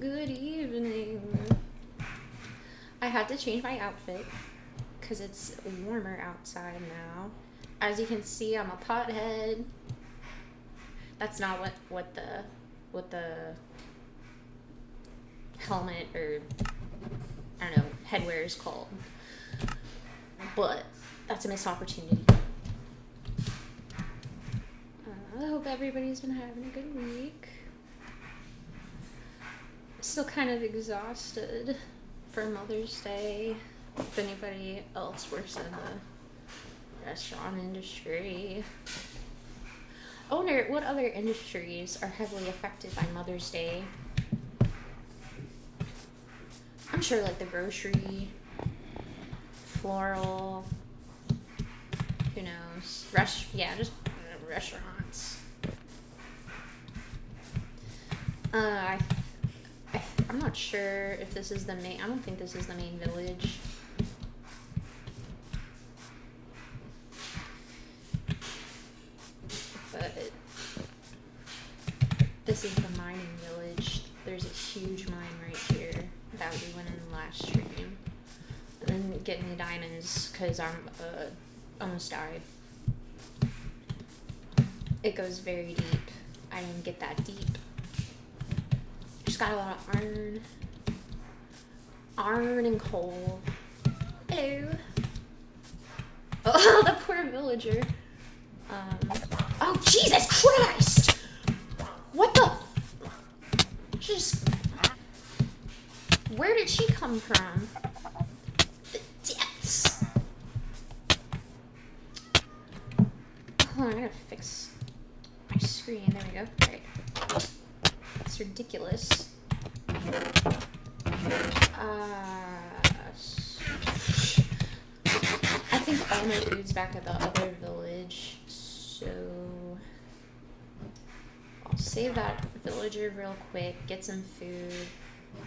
Good evening. I had to change my outfit because it's warmer outside now. As you can see, I'm a pothead. That's not what the helmet or I don't know headwear is called, but that's a missed opportunity. I hope everybody's been having a good week. Still kind of exhausted for Mother's Day. If anybody else works in the restaurant industry. I wonder what other industries are heavily affected by Mother's Day. I'm sure like the grocery, floral, who knows? Just restaurants. I'm not sure if this is the main. I don't think this is the main village. But this is the mining village. There's a huge mine right here that we went in last stream. And then getting the diamonds because I'm almost died. It goes very deep. I didn't get that deep. Just got a lot of iron and coal. Hello. Oh, the poor villager. Oh, Jesus Christ! What the? Where did she come from? The depths. Oh, I gotta fix my screen. There we go. Alright. It's ridiculous. I think all my food's back at the other village, so I'll save that villager real quick, get some food,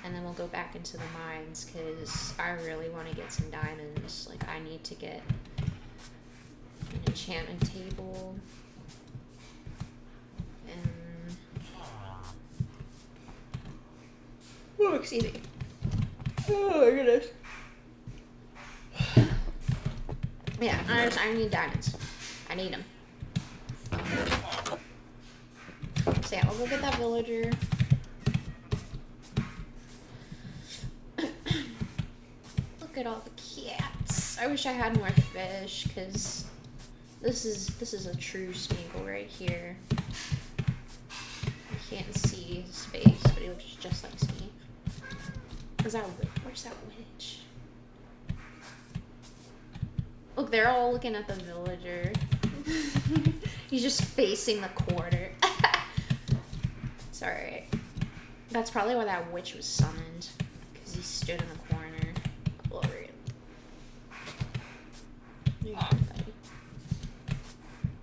and then we'll go back into the mines because I really want to get some diamonds. Like, I need to get an enchantment table. Oh, excuse me. Oh my goodness. Yeah, I need diamonds. I need them. So yeah, I'll go get that villager. Look at all the cats. I wish I had more fish, because this is a true Smeagol right here. I can't see his face, but he looks just like me. Where's that witch? Look, they're all looking at the villager. He's just facing the corner. It's alright. That's probably why that witch was summoned. Because he stood in the corner. Over it.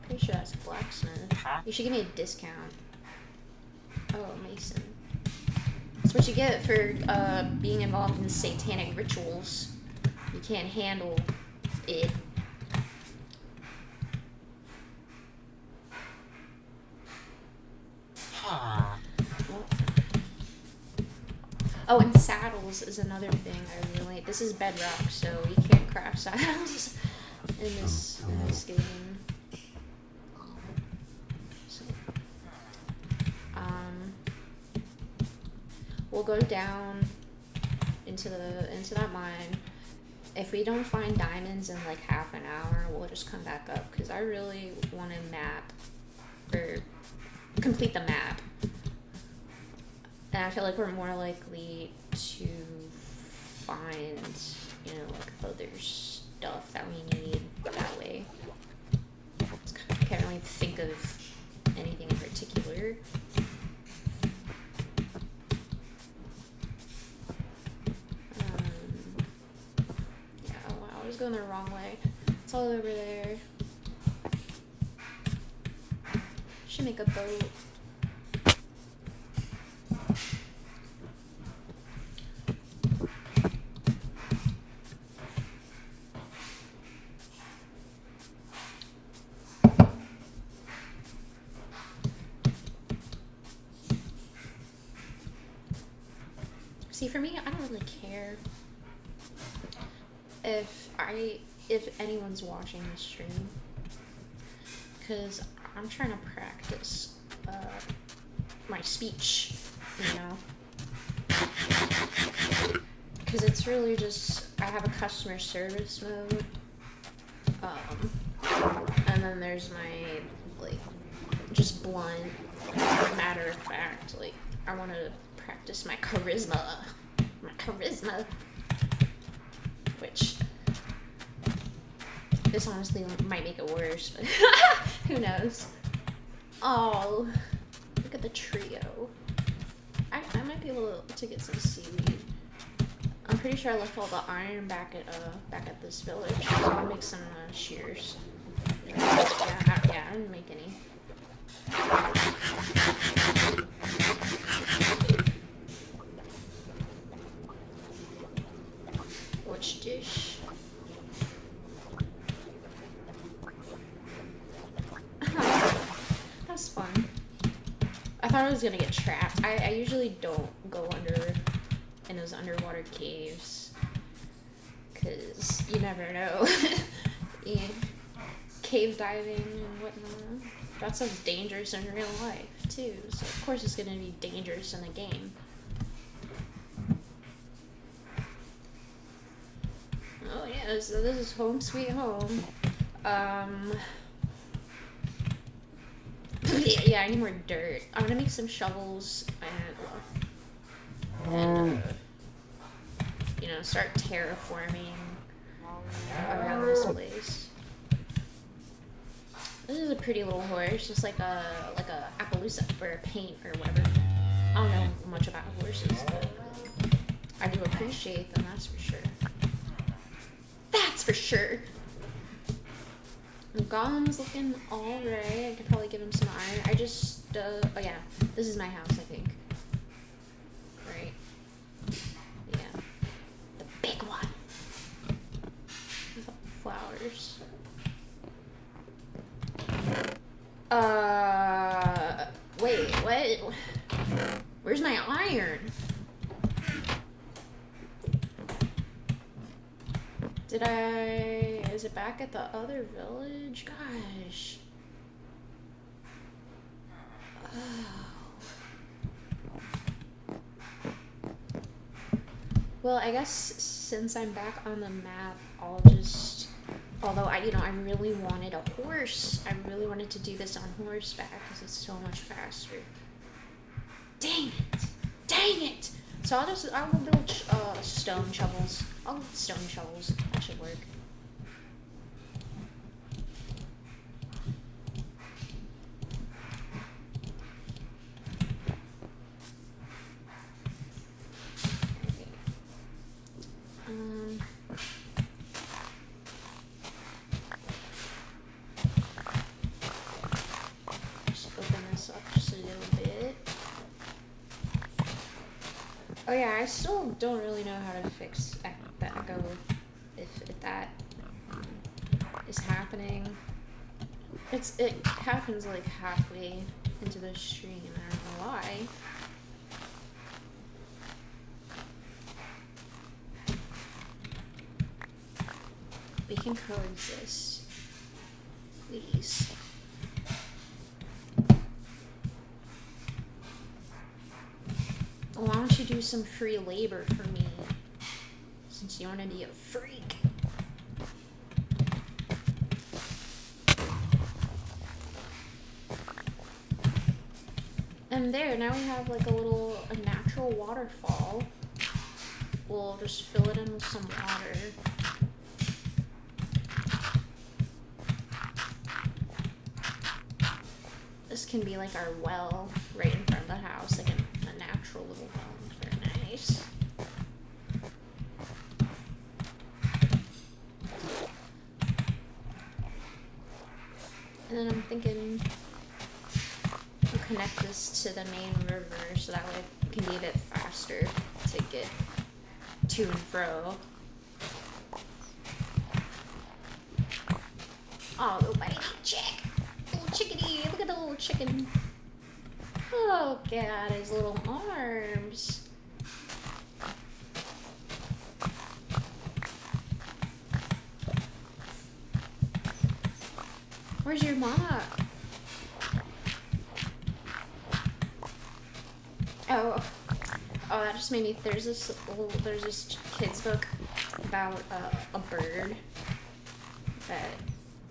Pretty sure that's a blacksmith. You should give me a discount. Oh, Mason. That's what you get for being involved in satanic rituals. You can't handle it. Oh, and saddles is another thing I really like. This is bedrock, so you can't craft saddles in this game. So, we'll go down into that mine. If we don't find diamonds in like half an hour, we'll just come back up because I really want to map or complete the map. And I feel like we're more likely to find, like other stuff that we need that way. I can't really think of anything in particular. I was going the wrong way. It's all over there. Should make a boat. See, for me, I don't really care if anyone's watching the stream, because I'm trying to practice my speech, you know? Because it's really just, I have a customer service mode, and then there's my, like, just blunt, matter of fact, like, I want to practice my charisma, which this honestly might make it worse, but who knows. Oh, look at the trio. I might be able to get some seaweed. I'm pretty sure I left all the iron back at this village. I'll make some shears. Yeah, I didn't make any. Which dish? That's fun. I thought I was gonna get trapped. I usually don't go under in those underwater caves, cause you never know. Yeah. Cave diving and whatnot. That stuff's dangerous in real life too, so of course it's gonna be dangerous in the game. Oh yeah, so this is home sweet home. Yeah, I need more dirt. I'm gonna make some shovels and you know, start terraforming around this place. This is a pretty little horse, just like a Appaloosa or a paint or whatever. I don't know much about horses, but I do appreciate them, that's for sure. That's for sure. The golem's looking alright. I could probably give him some iron. I just, oh yeah, this is my house, I think. Right? Yeah. The big one. Flowers. Wait, what? Where's my iron? Is it back at the other village? Gosh. Oh. Well, I guess since I'm back on the map, I'll just, although I really wanted a horse. I really wanted to do this on horseback because it's so much faster. Dang it! Dang it! So I will build stone shovels. I'll build stone shovels. That should work. Just open this up just a little bit. Oh yeah, I still don't really know how to fix the echo, if that is happening. It happens like halfway into the stream, I don't know why. We can coexist. Please. Why don't you do some free labor for me? Since you want to be a freak. And there, now we have like a natural waterfall. We'll just fill it in with some water. This can be like our well right in front of the house, like a natural little well. Very nice. And then I'm thinking we'll connect this to the main river so that way it can be a bit faster to get to and fro. Oh, little buddy, chick! Little chickadee, look at the little chicken. Oh god, his little arms. Where's your mama? Oh, that just made me. There's this kid's book about a bird that,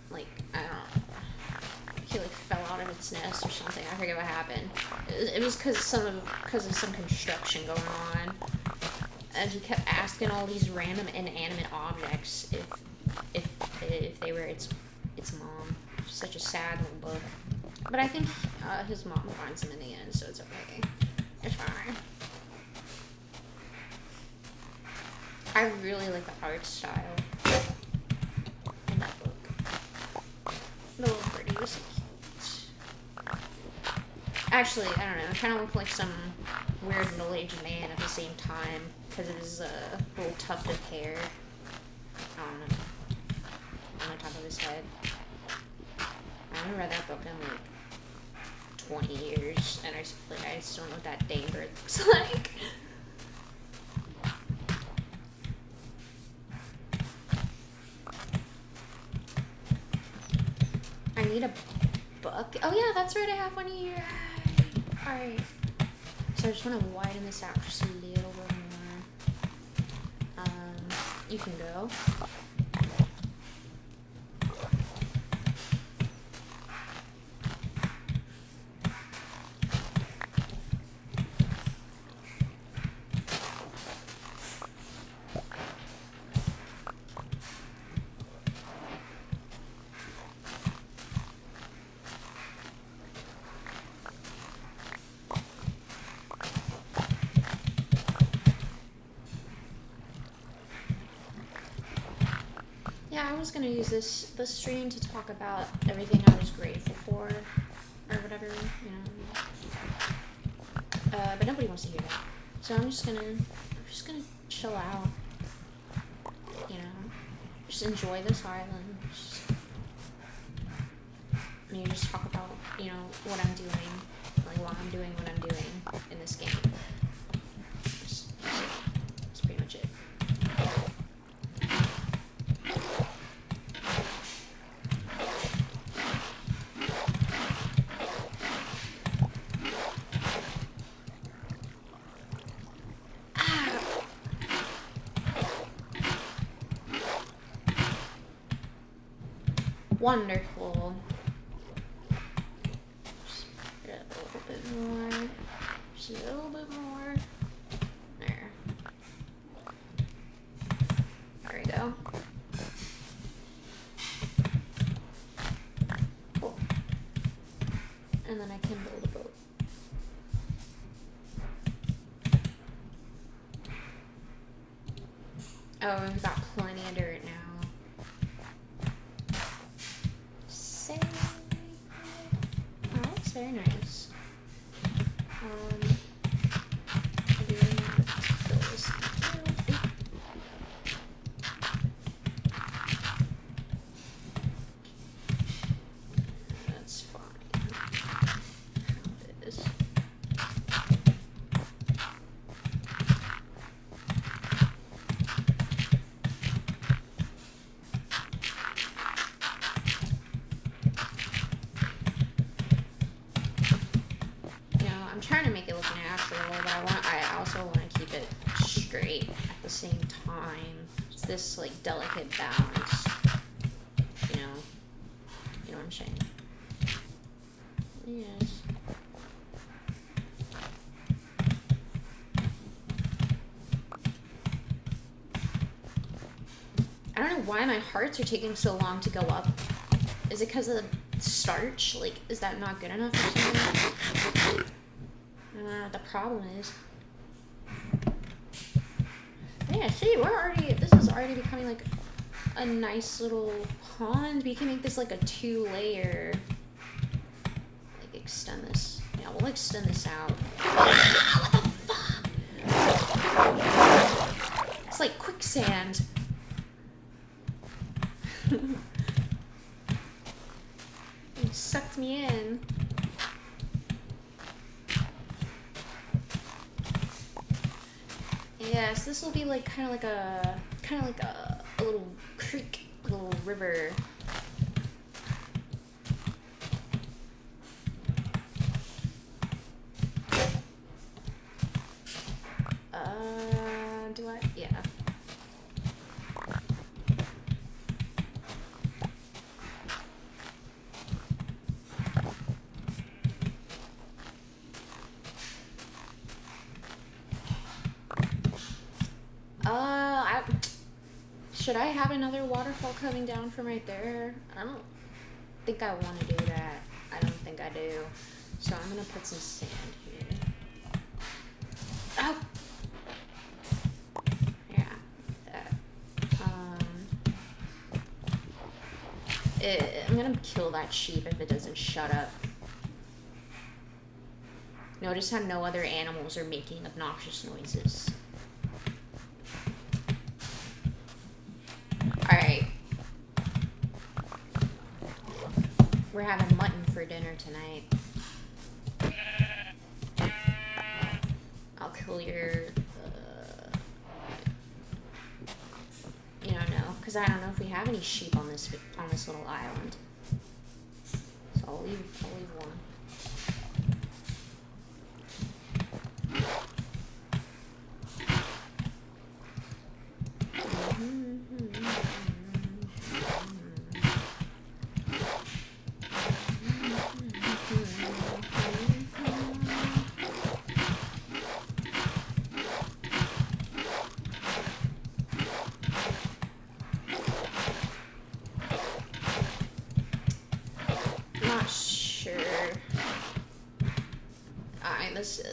like, I don't know. He like fell out of its nest or something. I forget what happened. It was because of some construction going on, and he kept asking all these random inanimate objects if they were its mom. Such a sad little book. But I think his mom finds him in the end, so it's okay. It's fine. I really like the art style in that book. The little birdie was so cute. Actually, I don't know. It kind of looked like some weird middle-aged man at the same time because of his little tuft of hair. I don't know. On the top of his head. I haven't read that book in like 20 years, and I still don't know what that dang bird looks like. I need a book. Oh yeah, that's right, I have one here. Alright. So I just want to widen this out just a little bit more. You can go. Yeah, I was gonna use this stream to talk about everything I was grateful for, or whatever, you know. But nobody wants to hear that, so I'm just gonna chill out, you know, just enjoy the silence. Maybe just talk about, you know, what I'm doing, like why I'm doing what I'm doing in this game. That's pretty much it. Wonderful. Just a little bit more. Just a little bit more. There. There we go. Cool. And then I can build a boat. Oh, we've got plenty of dirt now. Oh, that's very nice. I do want to fill this out. That's fine. How it is. I'm trying to make it look natural, but I also want to keep it straight at the same time. It's this like delicate balance, you know what I'm saying? Yes. I don't know why my hearts are taking so long to go up. Is it because of the starch? Like, is that not good enough or something? I don't know what the problem is. Yeah, see, this is already becoming like a nice little pond. We can make this like a 2-layer. Like, extend this. Yeah, we'll extend this out. What the fuck? It's like quicksand. It sucked me in. Yes, this will be like kind of like a little creek, a little river. Do I? Yeah. Should I have another waterfall coming down from right there? I don't think I want to do that. I don't think I do. So I'm gonna put some sand here. Oh! Yeah. I'm gonna kill that sheep if it doesn't shut up. Notice how no other animals are making obnoxious noises. Alright. We're having mutton for dinner tonight. I'll kill your... you don't know, because I don't know if we have any sheep on this little island. So I'll leave one.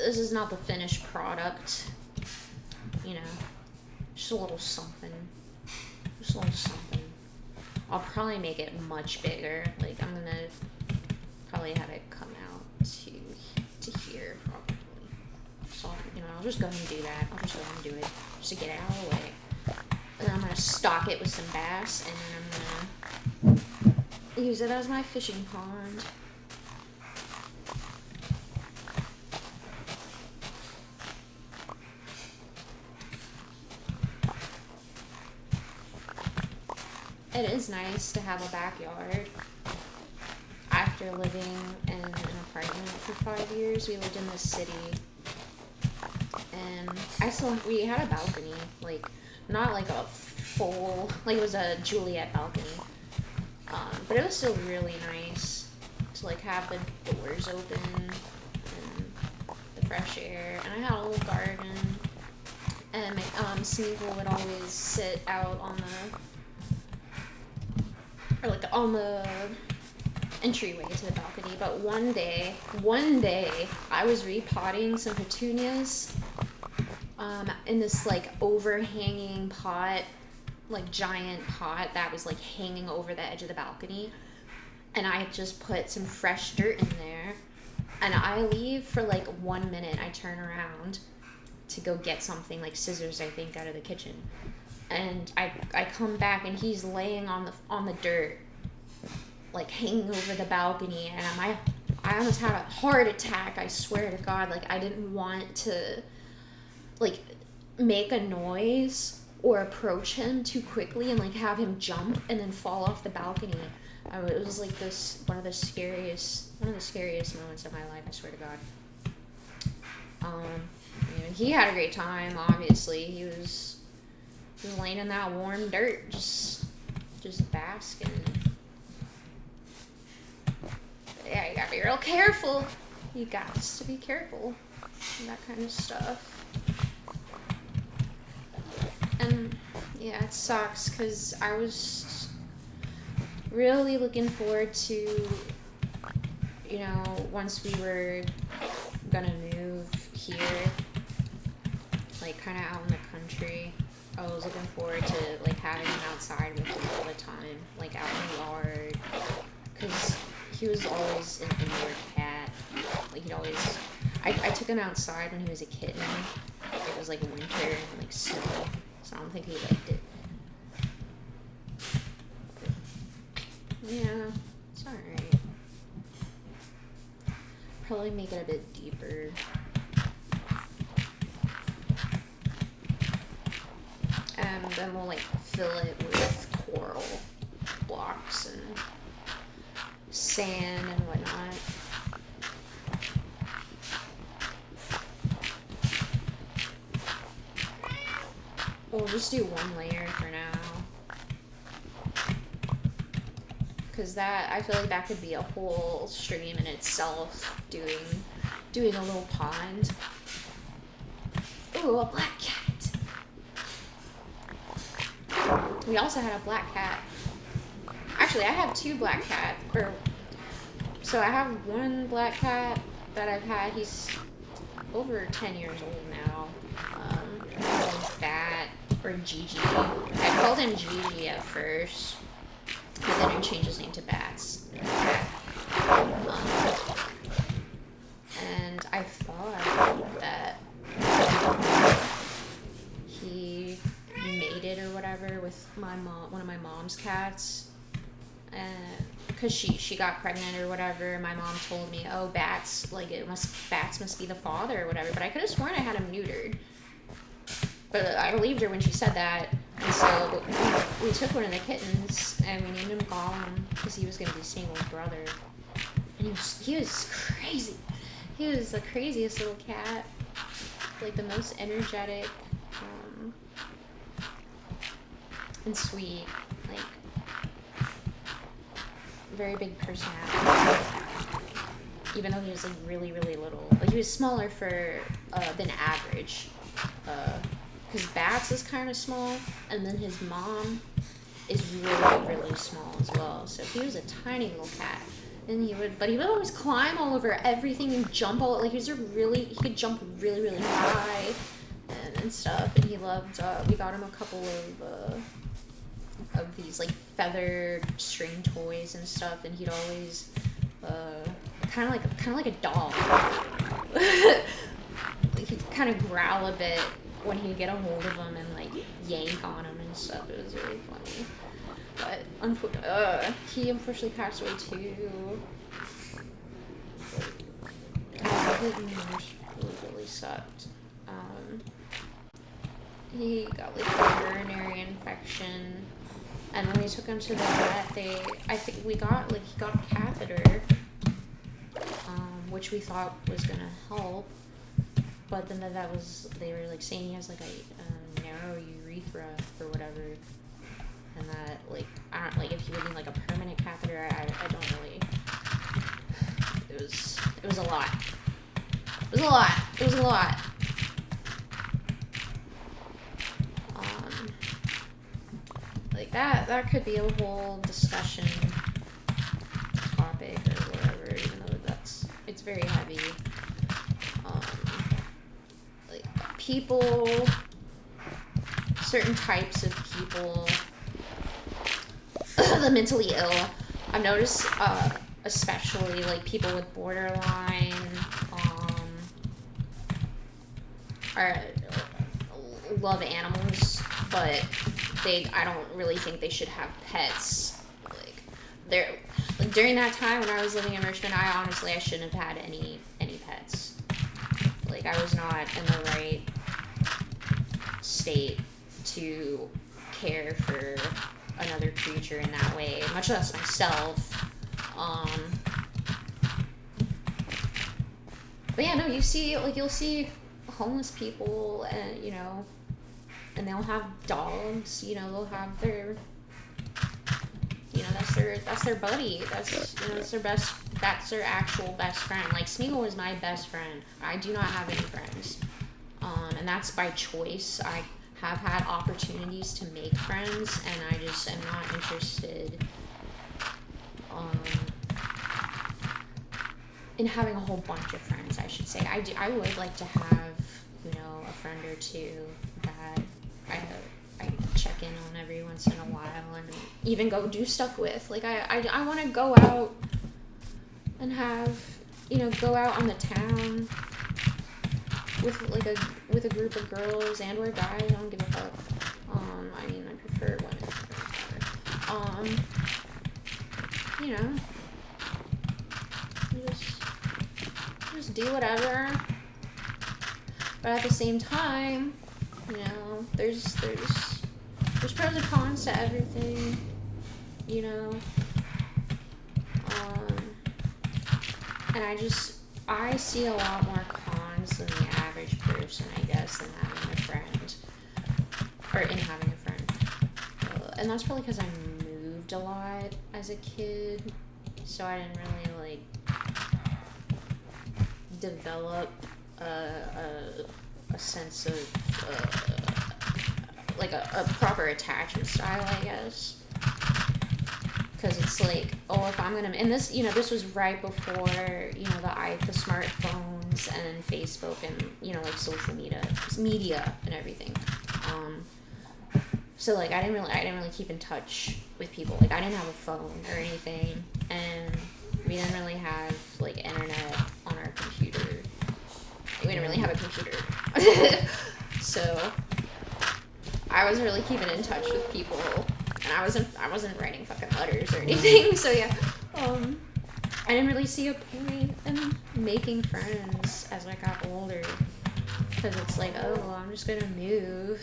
This is not the finished product, you know, just a little something, I'll probably make it much bigger, like I'm gonna probably have it come out to here probably, so you know, I'll just go ahead and do that, just to get it out of the way, and then I'm gonna stock it with some bass, and then I'm gonna use it as my fishing pond. It is nice to have a backyard. After living in an apartment for 5 years, we lived in the city, and we had a balcony, like not like a full, like it was a Juliet balcony, but it was still really nice to like have the doors open and the fresh air, and I had a little garden, and my Smeagol would always sit out on the entryway to the balcony. But one day, I was repotting some petunias in this like overhanging pot, like giant pot that was like hanging over the edge of the balcony, and I just put some fresh dirt in there, and I leave for like 1 minute. I turn around to go get something, like scissors, I think, out of the kitchen. And I come back, and he's laying on the dirt, like hanging over the balcony, and I almost had a heart attack, I swear to God. Like, I didn't want to like make a noise or approach him too quickly and like have him jump and then fall off the balcony. It was like one of the scariest moments of my life, I swear to God. He had a great time, obviously. He was laying in that warm dirt, just basking. Yeah, you gotta be real careful. You got to be careful with that kind of stuff. And yeah, it sucks because I was really looking forward to, you know, once we were gonna move here, like kind of out in the country, I was looking forward to like having him outside with me all the time, like out in the yard, because he was always an indoor cat. Like he'd always, I took him outside when he was a kitten. It was like winter and like snow, so I don't think he liked it. Yeah, it's alright. Probably make it a bit deeper. And then we'll like fill it with coral blocks and sand and whatnot. we'll just do one layer for now. Because that, I feel like that could be a whole stream in itself, doing a little pond. Ooh, a black cat. We also had a black cat. Actually, I have 2 black cat, so I have one black cat that I've had. He's over 10 years old now. Bat, or Gigi. I called him Gigi at first, but then I changed his name to Bats. And I thought that he mated or whatever with my mom, one of my mom's cats, because she got pregnant or whatever. My mom told me, oh, Bats must be the father or whatever. But I could have sworn I had him neutered. But I believed her when she said that. And so we took one of the kittens and we named him Gollum because he was going to be Single's brother. And he was crazy. He was the craziest little cat. Like the most energetic and sweet. Like, very big personality. Even though he was like really, really little. Like he was smaller than average. Because Bats is kind of small, and then his mom is really, really small as well. So he was a tiny little cat, and he would always climb all over everything and jump all, like he could jump really, really high and stuff. And he loved. We got him a couple of these like feathered string toys and stuff, and he'd always kind of like a dog. Like he'd kind of growl a bit when he'd get a hold of him and like yank on him and stuff. It was really funny. But he unfortunately passed away too. His really sucked. He got like a urinary infection, and when we took him to the vet, he got a catheter, which we thought was gonna help. But then they were like saying he has like a narrow urethra or whatever, and that like I don't like if he would need like a permanent catheter. I don't really. It was a lot. It was a lot. Like that could be a whole discussion topic or whatever. Even though it's very heavy. People, certain types of people, the mentally ill, I've noticed, especially like people with borderline, love animals, but I don't really think they should have pets. During that time when I was living in Richmond, I shouldn't have had any pets. Like, I was not in the right state to care for another creature in that way, much less myself. But yeah, no, you'll see homeless people, and and they'll have dogs. They'll have their, that's their buddy. That's their best. That's their actual best friend. Like, Smeagol is my best friend. I do not have any friends, and that's by choice. I have had opportunities to make friends, and I just am not interested in having a whole bunch of friends, I should say. I would like to have, a friend or two that I check in on every once in a while and even go do stuff with. Like, I want to go out and have, go out on the town with a group of girls and or guys. I don't give a fuck. I prefer women. Just do whatever. But at the same time, there's pros and cons to everything, and I see a lot more cons than the average person, I guess, than having a friend. or in having a friend. And that's probably because I moved a lot as a kid, so I didn't really like develop a sense of like a proper attachment style, I guess. Because it's like, oh, if I'm gonna, and this, you know, this was right before, you know, the smartphones and Facebook and, you know, like social media and everything. So like I didn't really keep in touch with people. Like I didn't have a phone or anything, and we didn't really have like internet on our computer. We didn't really have a computer, so I wasn't really keeping in touch with people. And I wasn't writing fucking letters or anything, so yeah, I didn't really see a point in making friends as I got older, because it's like, oh, well, I'm just gonna move,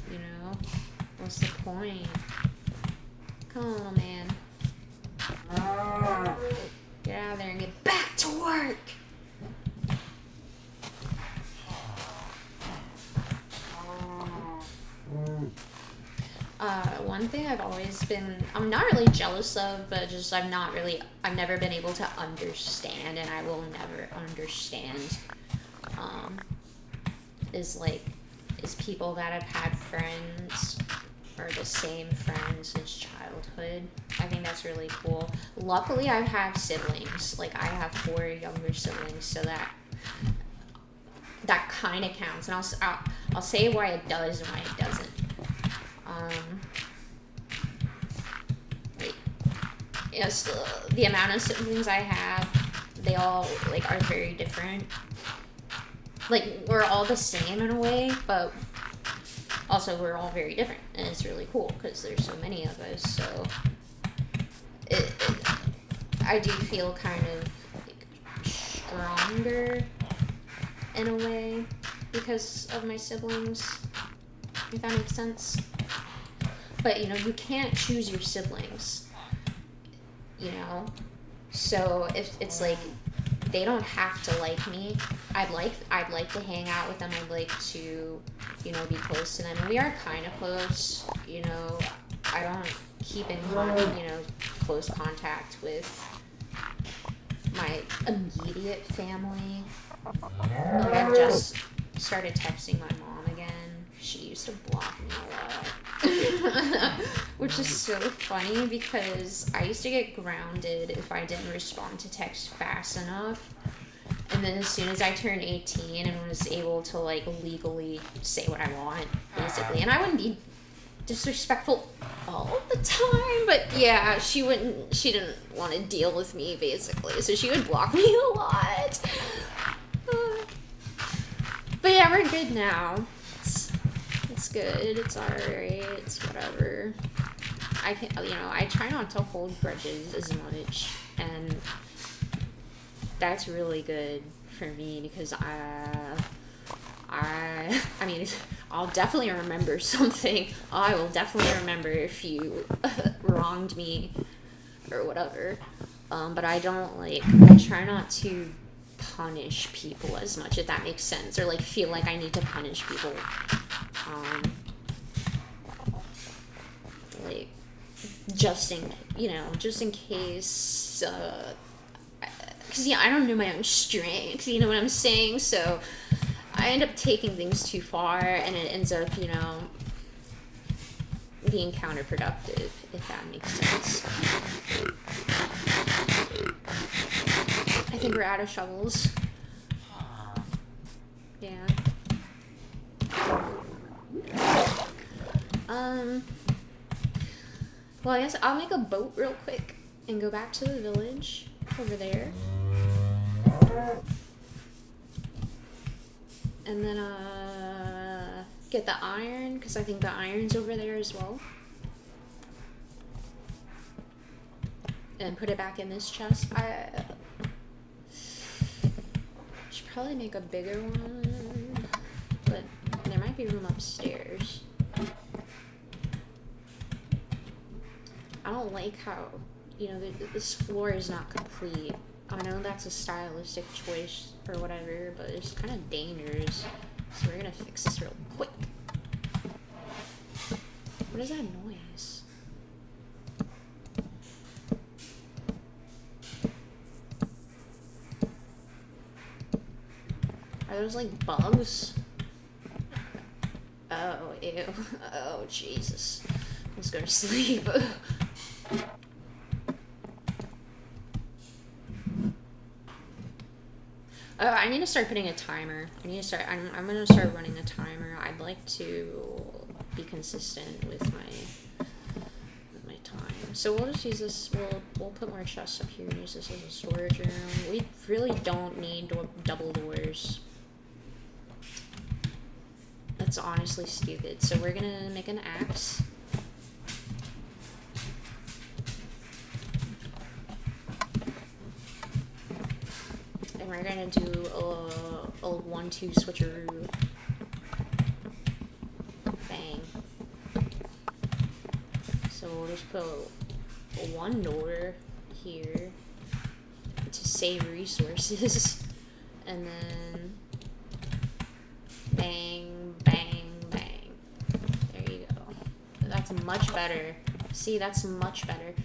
you know, what's the point? Come on, man, get out of there and get back to work. One thing I've always been, I'm not really jealous of, but just I've never been able to understand, and I will never understand, is people that have had friends, or the same friends since childhood. I think that's really cool. Luckily, I have siblings. Like, I have 4 younger siblings, so that kind of counts, and I'll say why it does and why it doesn't. Yes, the amount of siblings I have, they all like are very different. Like, we're all the same in a way, but also we're all very different, and it's really cool because there's so many of us. So I do feel kind of like stronger in a way because of my siblings, if that makes sense. But you know, you can't choose your siblings, you know, so if it's like they don't have to like me, I'd like to hang out with them. I'd like to, you know, be close to them, and we are kind of close, you know. I don't keep in close contact with my immediate family. Like, I just started texting my mom again. She used to block me a lot. Which is so funny because I used to get grounded if I didn't respond to text fast enough. And then as soon as I turned 18 and was able to like legally say what I want, basically, and I wouldn't be disrespectful all the time, but yeah, she didn't want to deal with me, basically, so she would block me a lot. But yeah, we're good now. It's good. It's alright. It's whatever. I try not to hold grudges as much, and that's really good for me because I mean, I'll definitely remember something. I will definitely remember if you wronged me or whatever. But I try not to punish people as much, if that makes sense, or like feel like I need to punish people. Like just in case, because I don't know my own strength, you know what I'm saying? So I end up taking things too far, and it ends up, being counterproductive, if that makes sense. I think we're out of shovels. Yeah. Well, I guess I'll make a boat real quick and go back to the village over there. And then, get the iron, because I think the iron's over there as well. And put it back in this chest. I should probably make a bigger one, but there might be room upstairs. I don't like how, this floor is not complete. I know that's a stylistic choice or whatever, but it's kind of dangerous. So we're gonna fix this real quick. What is that noise? Are those like bugs? Oh, ew. Oh, Jesus. Let's go to sleep. I need to start putting a timer. I'm gonna start running a timer. I'd like to be consistent with my time. So we'll just use this. We'll put more chests up here and use this as a storage room. We really don't need double doors. That's honestly stupid. So we're gonna make an axe. And we're gonna do a 1-2 switcheroo. Bang. So we'll just put one door here to save resources. And then bang, bang, bang. There you go. That's much better. See, that's much better.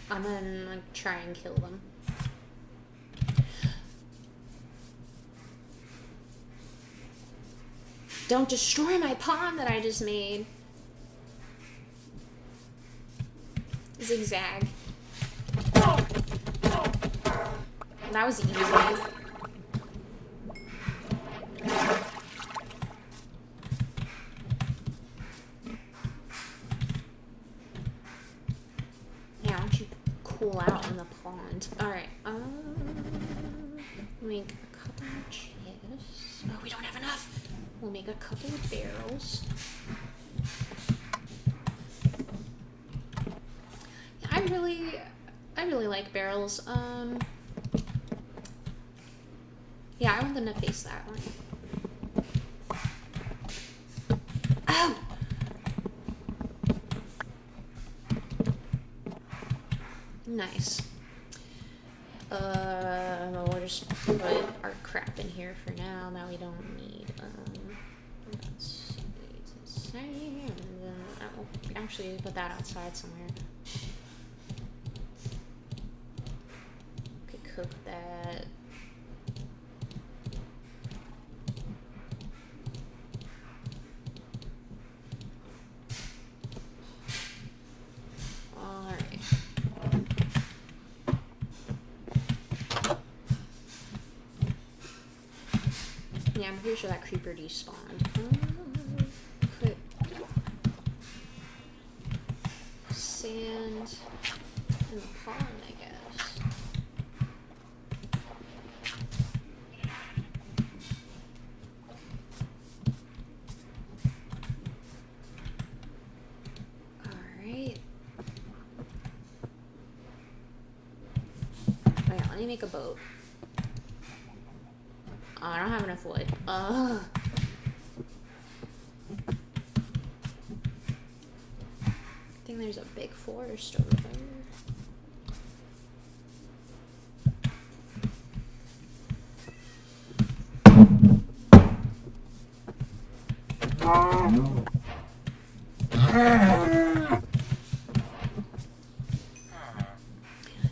I'm gonna like try and kill them. Don't destroy my pond that I just made. Zigzag. That was easy. Yeah, why don't you cool out in the pond? Alright, make a couple of chests. Oh, we don't have enough. We'll make a couple of barrels. Yeah, I really like barrels. Yeah, I want them to face that way. Oh! Nice. We'll just put our crap in here for now that we don't need. Let's see. And then I'll actually put that outside somewhere. Could cook that. Yeah, I'm pretty sure that creeper despawned. Put sand in the pond, I guess. Alright. Wait, let me make a boat. Oh, I don't have enough wood. Ugh. I think there's a big forest over there.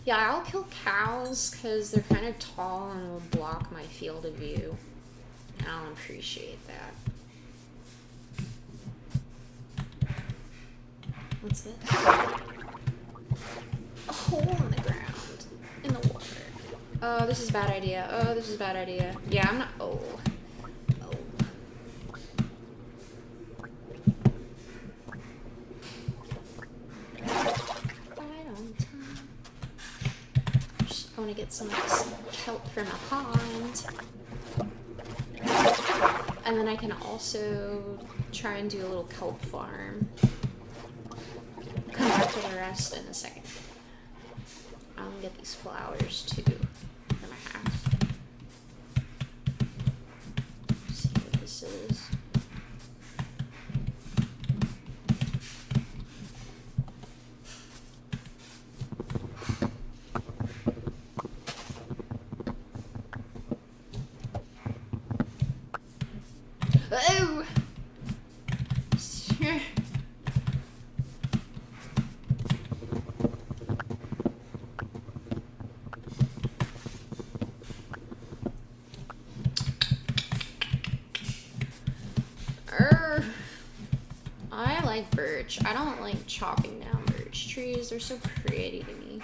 Yeah, I'll kill cows because they're kind of tall and will block my field of view. I don't appreciate that. What's this? A hole in the ground. In the water. Oh, this is a bad idea. Oh, this is a bad idea. Yeah, I'm not... Oh. I want to get some kelp from a pond. And then I can also try and do a little kelp farm. Come back to the rest in a second. I'm gonna get these flowers too for my house. See what this is. birch. I don't like chopping down birch trees. They're so pretty to me.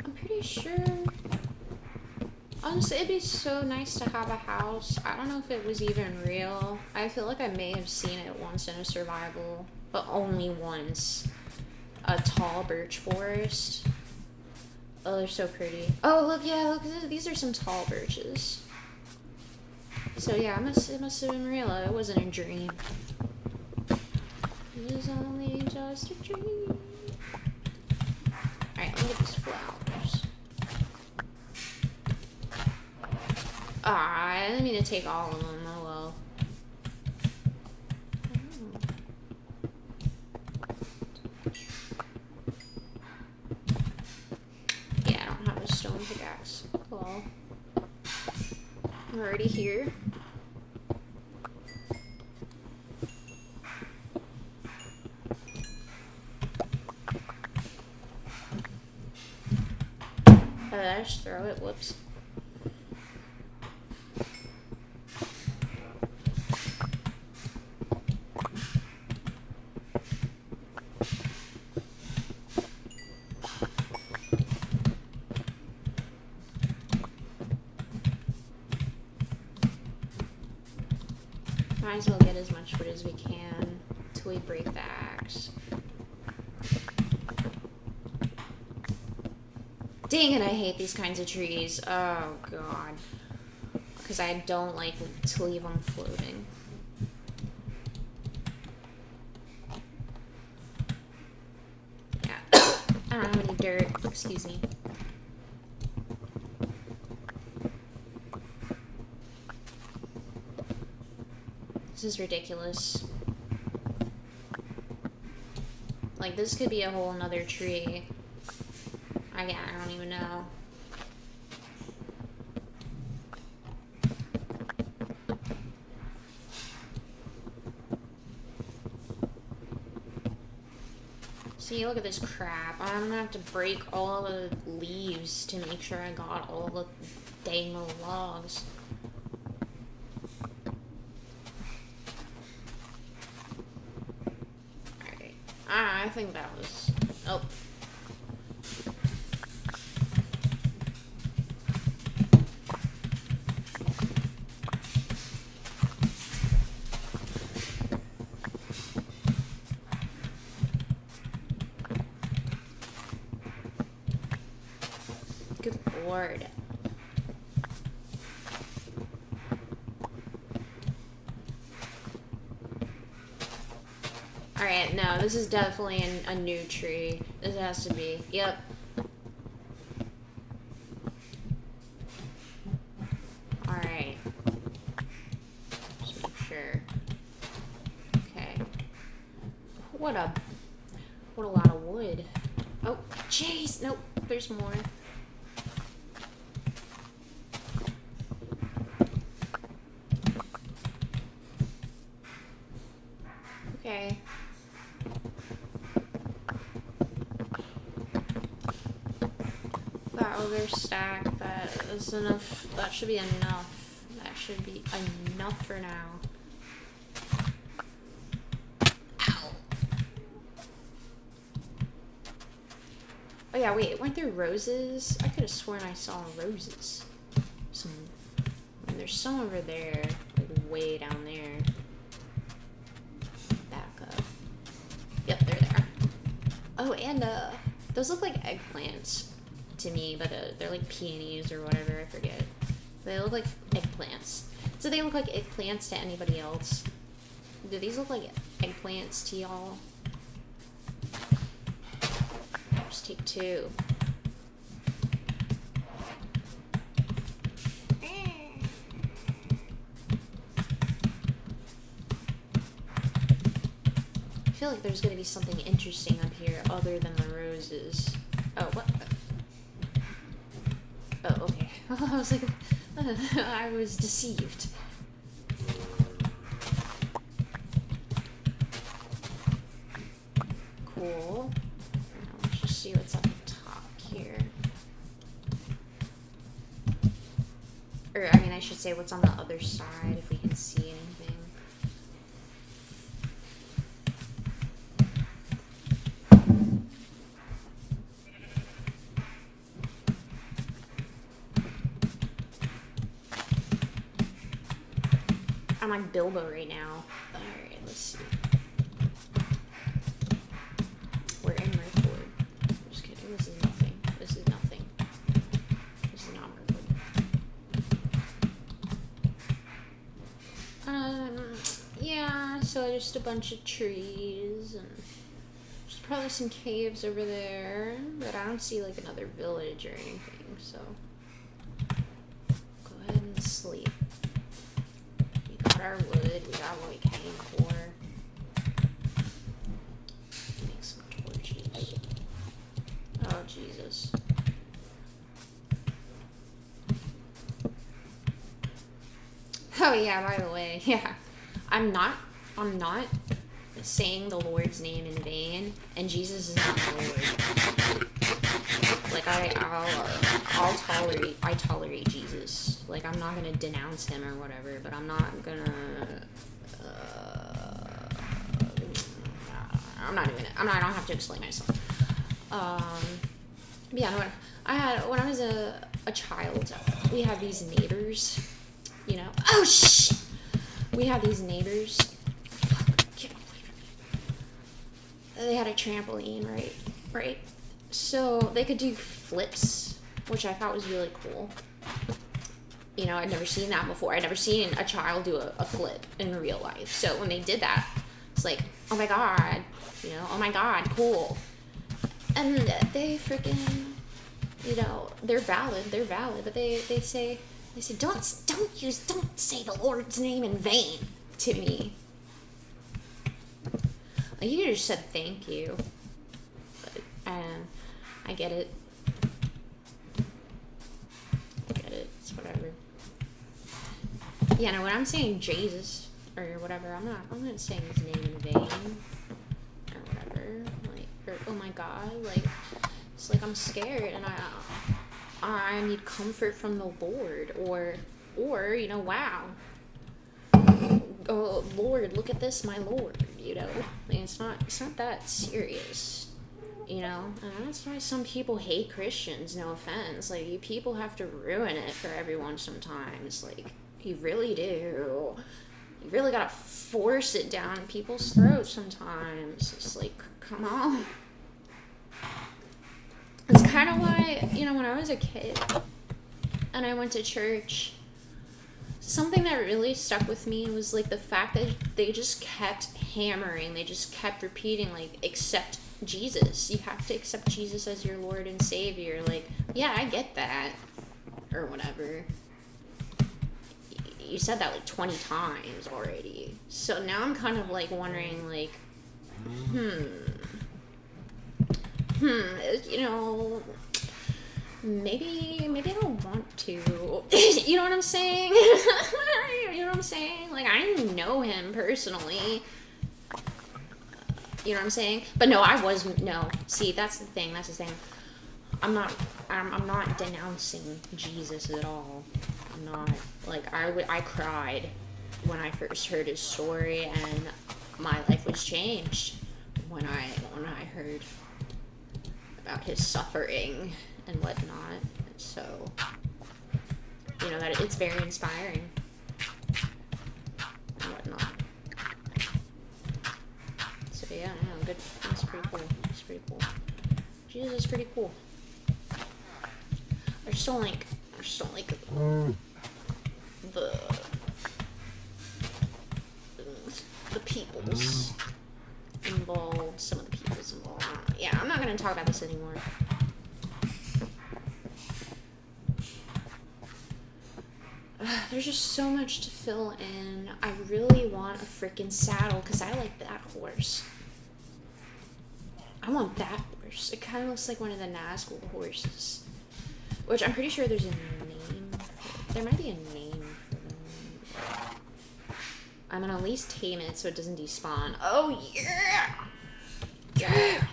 I'm pretty sure... Honestly, it'd be so nice to have a house. I don't know if it was even real. I feel like I may have seen it once in a survival, but only once. A tall birch forest. Oh, they're so pretty. Oh, look, yeah, look, these are some tall birches. So yeah, it must have been real. It wasn't a dream. It was only just a dream. Alright, let me get these flowers. Ah, I didn't mean to take all of them. Oh well. Yeah, I don't have a stone pickaxe. Well, we're already here. Did I just throw it? Whoops. Might as well get as much wood as we can until we break the axe. Dang it, I hate these kinds of trees. Oh god. Because I don't like to leave them floating. Yeah. I don't have any dirt. Excuse me. This is ridiculous. Like, this could be a whole nother tree. I don't even know. See, look at this crap. I'm gonna have to break all the leaves to make sure I got all the dang little logs. Alright. I think that was... Oh. Good lord. Alright, no, this is definitely a new tree. This has to be. Yep. Alright. Just make sure. Okay. What a lot of wood. Oh, jeez. Nope, there's more. Okay. That other stack, that is enough. That should be enough. That should be enough for now. Ow. Oh yeah, wait, weren't there roses? I could have sworn I saw roses. There's some over there, like way down there. Yep, they're there. Oh, and those look like eggplants to me, but they're like peonies or whatever, I forget. They look like eggplants. So they look like eggplants to anybody else. Do these look like eggplants to y'all? Just take two. I feel like there's gonna be something interesting up here other than the roses. Oh, what? Oh, okay. I was like, I was deceived. cool. Let's just see what's up top here. Or, I mean, I should say what's on the other side, if we can see anything. I'm like Bilbo right now. Alright, let's see. We're in Mirthwood. Just kidding, this is nothing. This is nothing. This is not Mirthwood. Yeah, so just a bunch of trees, and there's probably some caves over there, but I don't see like another village or anything, so go ahead and sleep. Our wood, we got like cane core. Make some torches. Oh Jesus. Oh yeah, by the way, yeah. I'm not saying the Lord's name in vain, and Jesus is not the Lord. Like I'll tolerate Jesus. Like I'm not gonna denounce him or whatever, but I'm not gonna. I don't have to explain myself. Yeah. When I was a child, we had these neighbors. You know. Oh shit. We had these neighbors. Get away from me. They had a trampoline, right. So they could do flips, which I thought was really cool. You know, I'd never seen that before. I'd never seen a child do a flip in real life. So when they did that, it's like, oh my god, you know, oh my god, cool. And they freaking, you know, they're valid, but they say, don't say the Lord's name in vain to me. Like, you just said thank you. But, I get it. It's whatever. Yeah, no, when I'm saying Jesus or whatever, I'm not saying his name in vain or whatever. Like, or oh my god, like, it's like I'm scared and I need comfort from the Lord, or you know, wow. Oh Lord, look at this, my Lord. You know, I mean, it's not that serious. You know, and that's why some people hate Christians, no offense. Like, you people have to ruin it for everyone sometimes. Like, you really do. You really gotta force it down people's throats sometimes. It's like, come on. It's kind of why, you know, when I was a kid and I went to church, something that really stuck with me was, like, the fact that they just kept hammering. They just kept repeating, like, accept Jesus. You have to accept Jesus as your Lord and Savior. Like, yeah, I get that. Or whatever. You said that like 20 times already. So now I'm kind of like wondering, like, you know, maybe I don't want to. You know what I'm saying? You know what I'm saying? Like, I know him personally. You know what I'm saying? But no, see, that's the thing. I'm not denouncing Jesus at all. I'm not, like, I cried when I first heard his story, and my life was changed when I heard about his suffering and whatnot. So, you know, that it's very inspiring and whatnot. So yeah, no, good. That's pretty cool. It's pretty cool. Jesus is pretty cool. I just don't like the peoples involved. Some of the peoples involved. Yeah, I'm not gonna talk about this anymore. There's just so much to fill in. I really want a freaking saddle because I like that horse. I want that horse. It kind of looks like one of the Nazgul horses. Which I'm pretty sure there's a name. There might be a name for them. I'm gonna at least tame it so it doesn't despawn. Oh yeah! Yeah!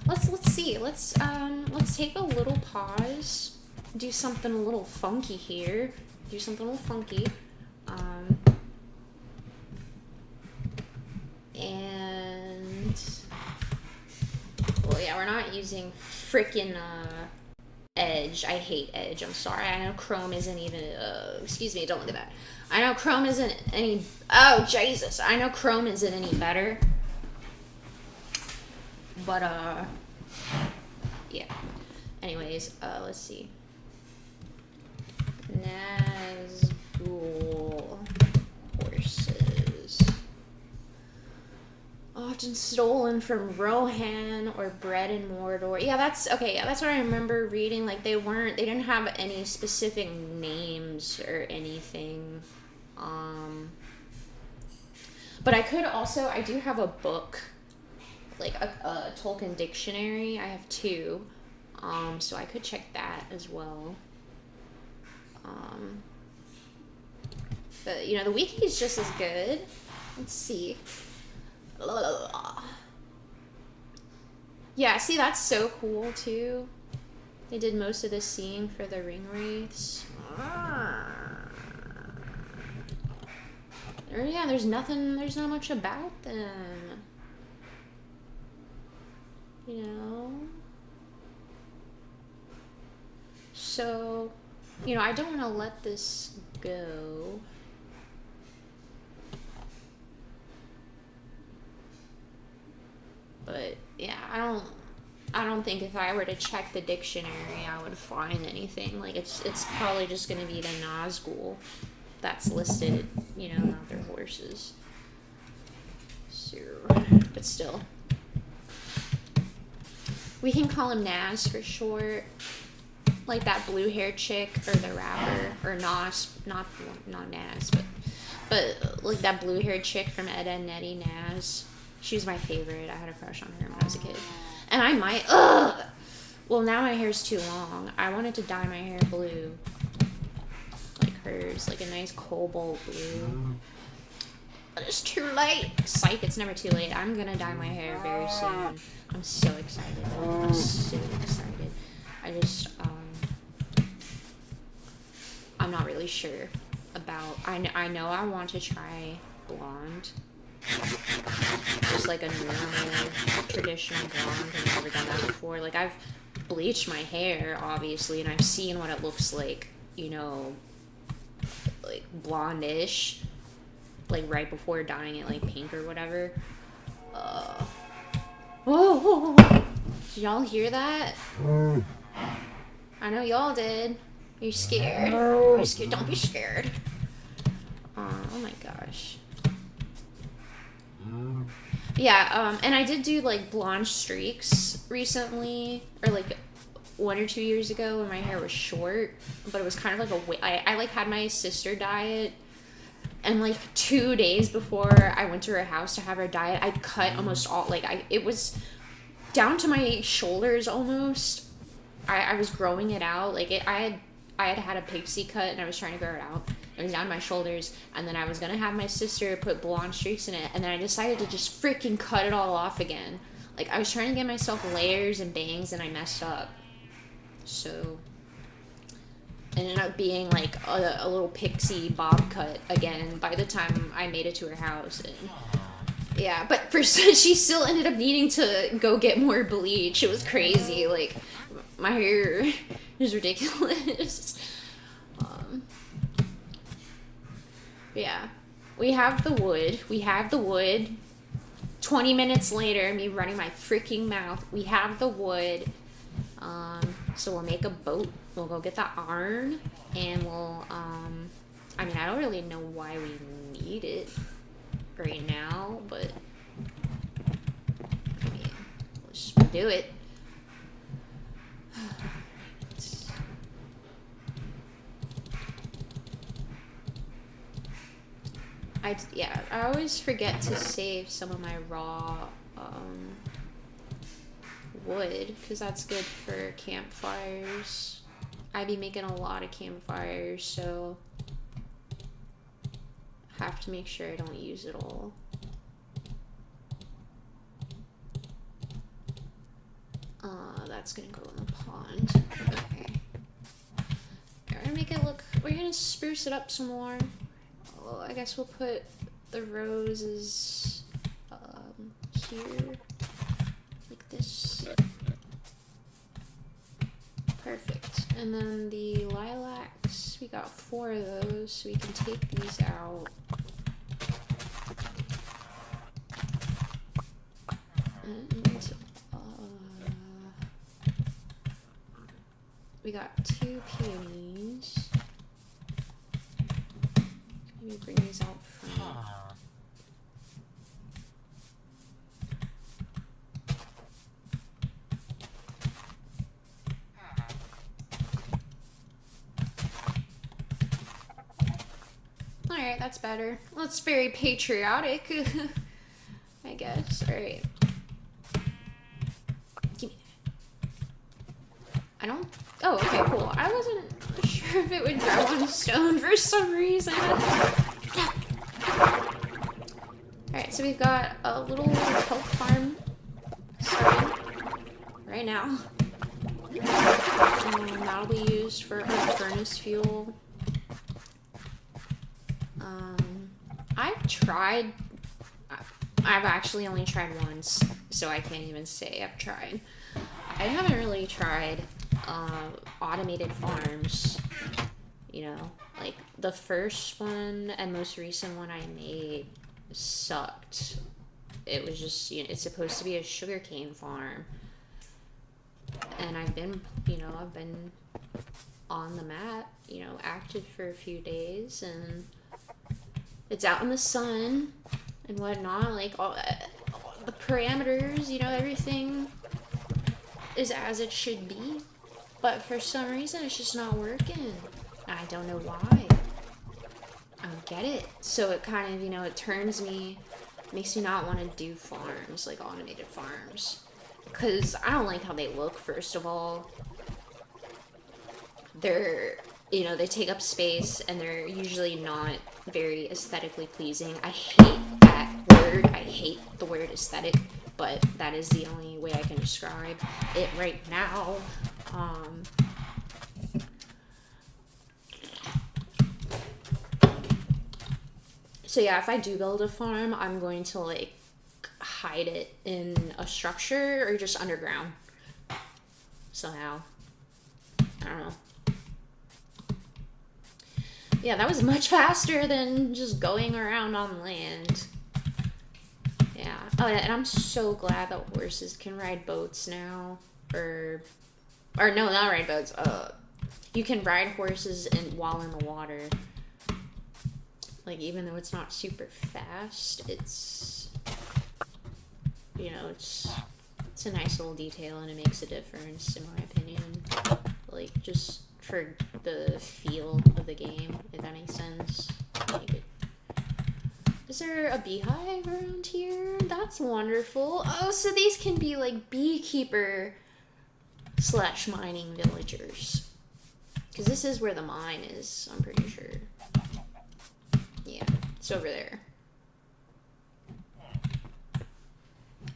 let's see. Let's take a little pause. Do something a little funky here. Do something a little funky. And well, yeah, we're not using frickin' Edge. I hate Edge. I'm sorry. I know Chrome isn't even. Excuse me. Don't look at that. I know Chrome isn't any. Oh Jesus! I know Chrome isn't any better. But yeah. Anyways, let's see. Nazgul horses. Often stolen from Rohan or bred in Mordor. Yeah, that's okay. Yeah, that's what I remember reading. Like they didn't have any specific names or anything. But I do have a book, like a Tolkien dictionary. I have 2, so I could check that as well. But you know, the wiki is just as good. Let's see. Yeah, see, that's so cool too. They did most of the seeing for the ring wraiths. Yeah, there's not much about them. You know? So, you know, I don't want to let this go. But yeah, I don't think if I were to check the dictionary I would find anything. Like it's probably just gonna be the Nazgul that's listed, you know, not their horses. So, but still. We can call him Naz for short. Like that blue haired chick or the rapper, or Nas, not Naz, but like that blue haired chick from Ed, Edd n Eddy, Naz. She was my favorite. I had a crush on her when I was a kid. And I might, well, now my hair's too long. I wanted to dye my hair blue. Like hers, like a nice cobalt blue. But it's too late. Psych, it's never too late. I'm gonna dye my hair very soon. I'm so excited. I'm so excited. I just, I'm not really sure about, I know I want to try blonde. Just like a normal, traditional blonde. I've never done that before. Like, I've bleached my hair, obviously, and I've seen what it looks like, you know, like blondish, like right before dyeing it like pink or whatever. Oh, did y'all hear that? I know y'all did. You're scared. You're scared. Don't be scared. Oh my gosh. Yeah, and I did do like blonde streaks recently, or like 1 or 2 years ago when my hair was short, but it was kind of like I like had my sister dye it, and like 2 days before I went to her house to have her dye it, I'd cut almost all, like it was down to my shoulders almost. I was growing it out, like I had a pixie cut and I was trying to grow it out. It was down to my shoulders, and then I was gonna have my sister put blonde streaks in it, and then I decided to just freaking cut it all off again. Like, I was trying to get myself layers and bangs, and I messed up. So, it ended up being like a little pixie bob cut again by the time I made it to her house. And yeah, but she still ended up needing to go get more bleach. It was crazy. Like, my hair is ridiculous. Yeah, we have the wood. 20 minutes later, me running my freaking mouth, we have the wood. So we'll make a boat. We'll go get the iron, and we'll, I mean, I don't really know why we need it right now, but, I mean, let's just do it. I always forget to save some of my raw wood, because that's good for campfires. I be making a lot of campfires, so I have to make sure I don't use it all. that's gonna go in the pond. Okay. We're gonna make it look, we're gonna spruce it up some more. Oh, I guess we'll put the roses here, like this. Perfect. And then the lilacs, we got 4 of those, so we can take these out. And we got 2 peonies. Maybe bring these out front. Alright, that's better. Well, it's very patriotic, I guess. Alright. Give me that. I don't... Oh, okay, cool. I wasn't sure if it would grow on stone for some reason. Alright, so we've got a little kelp farm starting right now. That'll be used for our furnace fuel. I've actually only tried once, so I can't even say I've tried. I haven't really tried automated farms, you know, like the first one and most recent one I made sucked. It was just, you know, it's supposed to be a sugarcane farm, and I've been on the map, you know, active for a few days, and it's out in the sun and whatnot, like all the parameters, you know, everything is as it should be, but for some reason it's just not working. I don't know why. I don't get it. So it kind of, you know, it makes me not want to do farms, like automated farms, because I don't like how they look. First of all, they're, you know, they take up space and they're usually not very aesthetically pleasing. I hate that word. I hate the word aesthetic, but that is the only way I can describe it right now. So yeah, if I do build a farm, I'm going to like hide it in a structure or just underground somehow. I don't know. Yeah, that was much faster than just going around on land. Yeah. Oh, and I'm so glad that horses can ride boats now. Or no, not ride boats. You can ride horses while in the water. Like, even though it's not super fast, it's, you know, it's a nice little detail, and it makes a difference, in my opinion. Like, just for the feel of the game, if that makes sense. Like, is there a beehive around here? That's wonderful. Oh, so these can be like beekeeper / mining villagers. Because this is where the mine is, I'm pretty sure. Yeah, it's over there.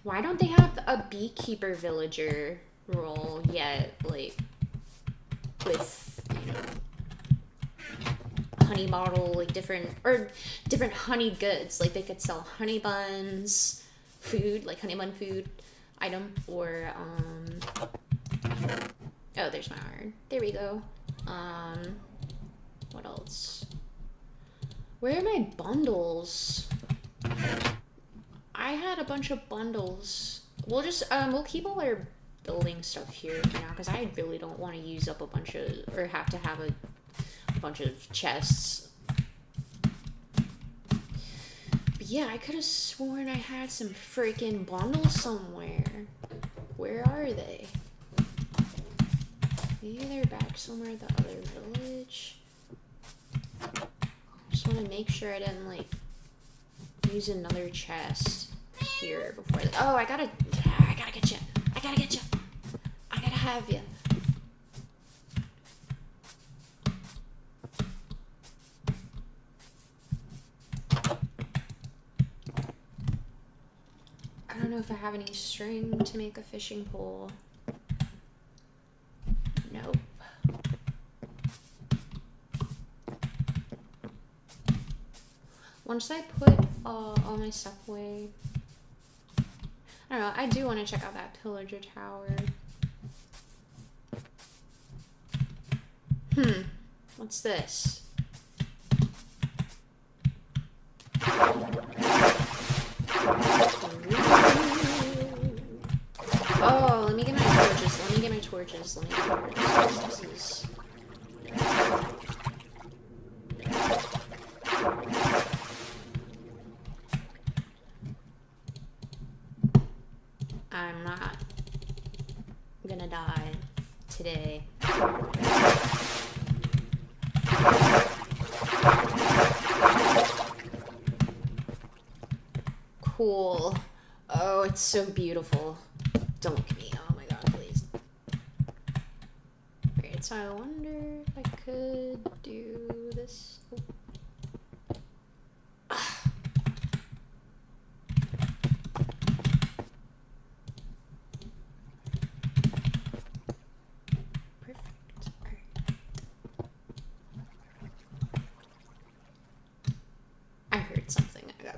Why don't they have a beekeeper villager role yet? Like, with, you know, honey bottle, like different honey goods. Like, they could sell honey buns, food, like honey bun food item, or, oh, there's my iron. There we go. What else? Where are my bundles? I had a bunch of bundles. We'll just, we'll keep all our building stuff here for now, because I really don't want to use up a bunch of, or have to have a bunch of chests. But yeah, I could have sworn I had some freaking bundles somewhere. Where are they? Maybe they're back somewhere at the other village. Just want to make sure I didn't, like, use another chest here before. Oh, I gotta get you. I gotta have you. I don't know if I have any string to make a fishing pole. once I put all my stuff away, I don't know, I do want to check out that pillager tower. What's this? Oh, let me get my torches. Let me get my torches. This is... I'm not gonna die today. Cool. Oh, it's so beautiful. Don't look at me. Oh my god, please. Alright, so I wonder if I could do this.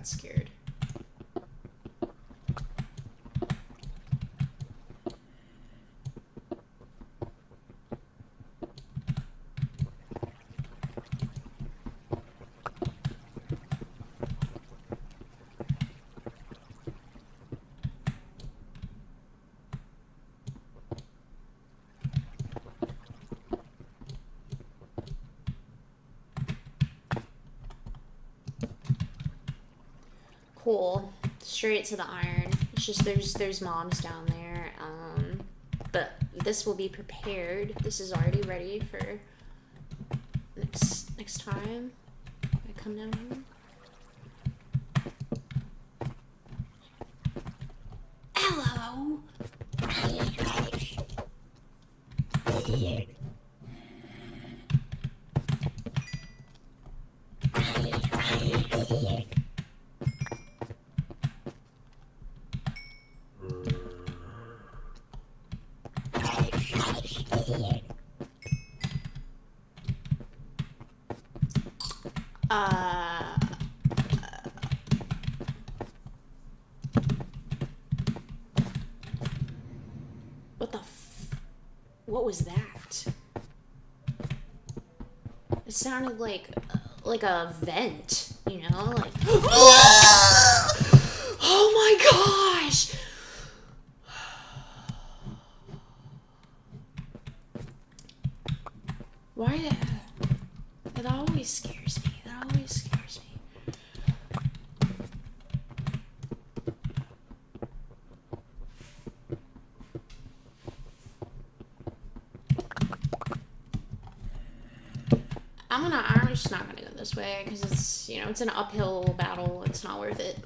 Scared. Cool. Straight to the iron. It's just there's mobs down there. But this will be prepared. This is already ready for next time I come down here. Hello. What was that? It sounded like a vent, you know, like. Oh my gosh! Why? It always scares me. It always scares me. I'm just not gonna go this way because it's, you know, it's an uphill battle. It's not worth it.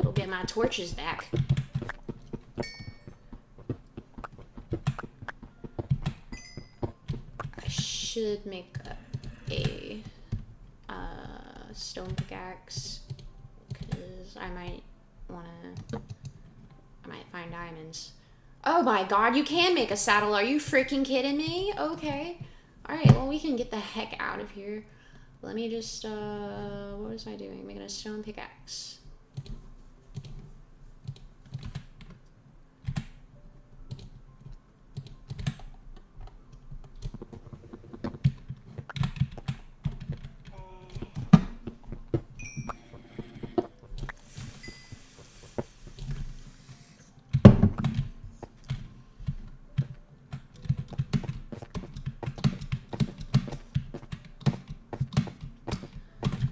Go get my torches back. I should make a stone pickaxe because I might find diamonds. Oh my god, you can make a saddle. Are you freaking kidding me? Okay. Alright, well, we can get the heck out of here. Let me just, what was I doing? Making a stone pickaxe.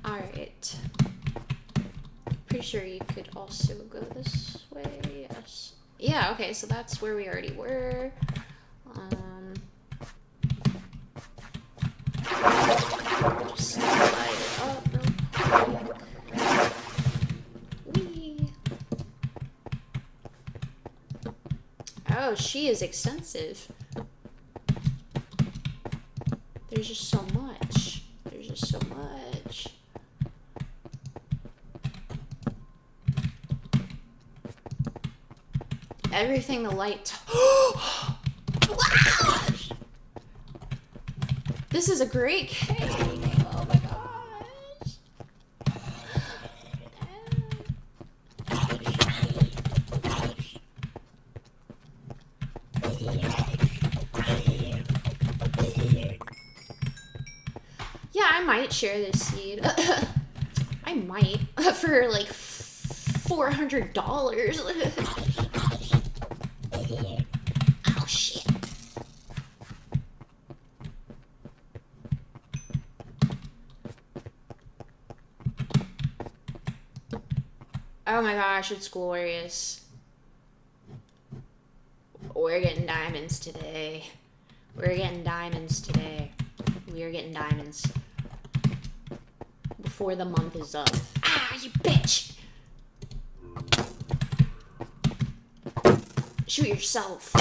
Alright. Pretty sure you could also go this way. Yes. Yeah, okay, so that's where we already were. Just slide it up real quick. Whee. Oh, she is extensive. There's just so much. There's just so much. Everything the light. This is a great cave. Oh my god. Yeah, I might share this seed. I might. For like $400. Oh, shit. Oh my gosh, it's glorious. We're getting diamonds today. We're getting diamonds today. We are getting diamonds. Before the month is up. Ah, you bitch! Shoot yourself.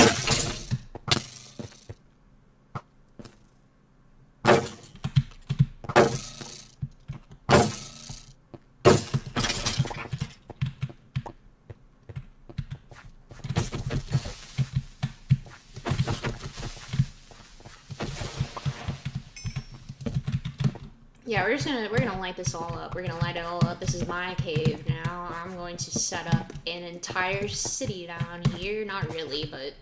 Yeah, we're gonna light this all up. We're gonna light it all up. This is my cave now. I'm going to set up an entire city down here. Not really, but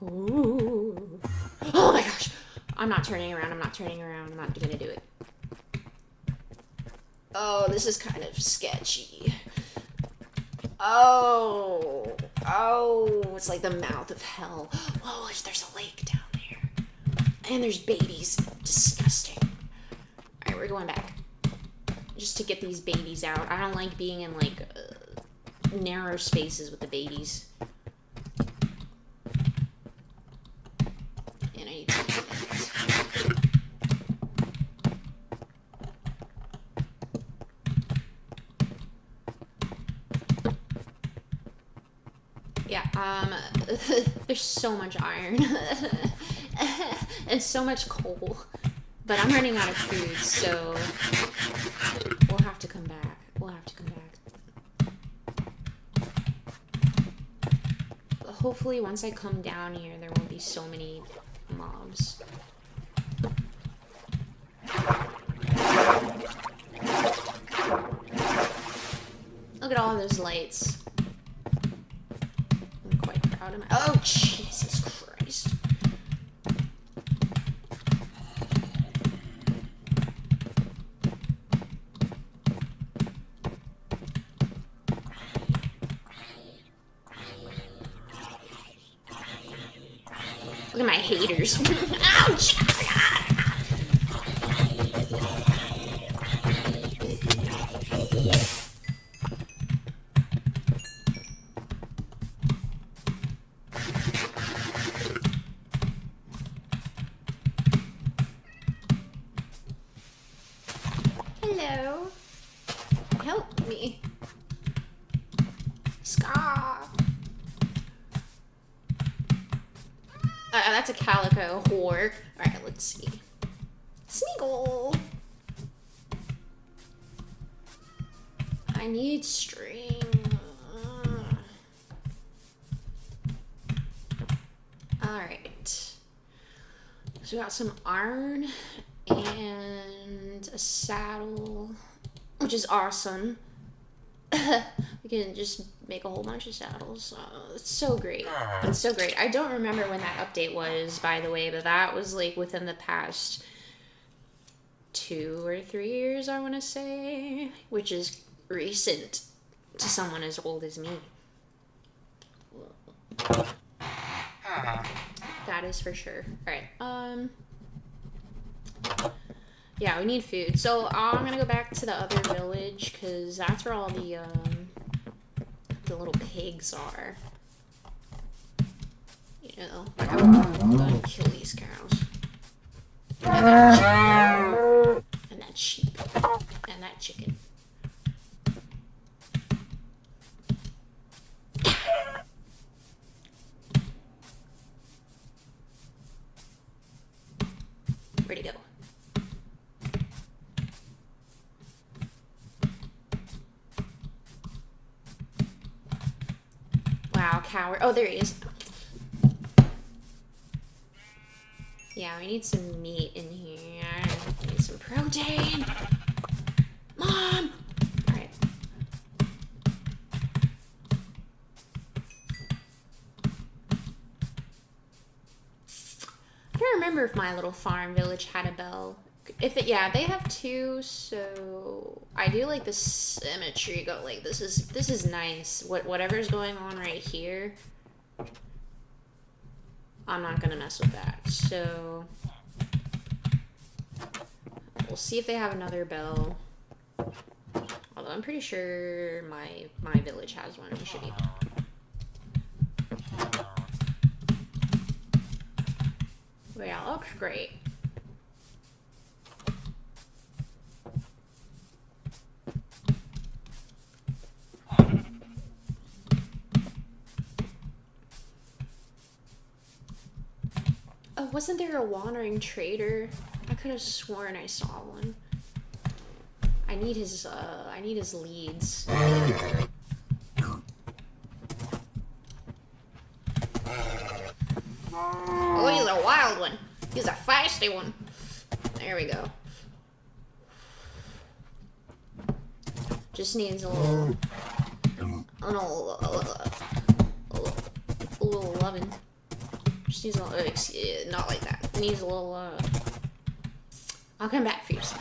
ooh. Oh my gosh! I'm not turning around. I'm not turning around. I'm not gonna do it. Oh, this is kind of sketchy. Oh, it's like the mouth of hell. Whoa, there's a lake down there. And there's babies. Disgusting. Alright, we're going back. Just to get these babies out. I don't like being in, like, narrow spaces with the babies. And I need to do that. Yeah, there's so much iron and so much coal, but I'm running out of food, so we'll have to come back. We'll have to come back. Hopefully, once I come down here, there won't be so many mobs. Look at all those lights. Oh, Jesus Christ. Look at my haters. Ouch! Hello. Help me. Scar. That's a calico whore. Alright, let's see. Smeagol. I need string. Alright. So we got some iron and a saddle, which is awesome. We can just make a whole bunch of saddles. It's so great. It's so great. I don't remember when that update was, by the way, but that was like within the past 2 or 3 years, I want to say, which is recent to someone as old as me. That is for sure. Alright, yeah, we need food. So I'm gonna go back to the other village because that's where all the little pigs are. You know, I'm gonna kill these cows. And that sheep. And that chicken. Where'd he go? Wow, coward. Oh, there he is. Yeah, we need some meat in here. We need some protein. Mom! Alright. remember if my little farm village had a bell. If it, yeah, they have 2, so I do like the symmetry. Go like this is nice. Whatever's going on right here, I'm not gonna mess with that. So we'll see if they have another bell. Although I'm pretty sure my village has one. We should be. Well, yeah, looks great. Oh, wasn't there a wandering trader? I could have sworn I saw one. I need his leads. Oh, he's a wild one. He's a feisty one. There we go. Just needs a little loving. Just needs a little, not like that. Needs a little, I'll come back for you, son.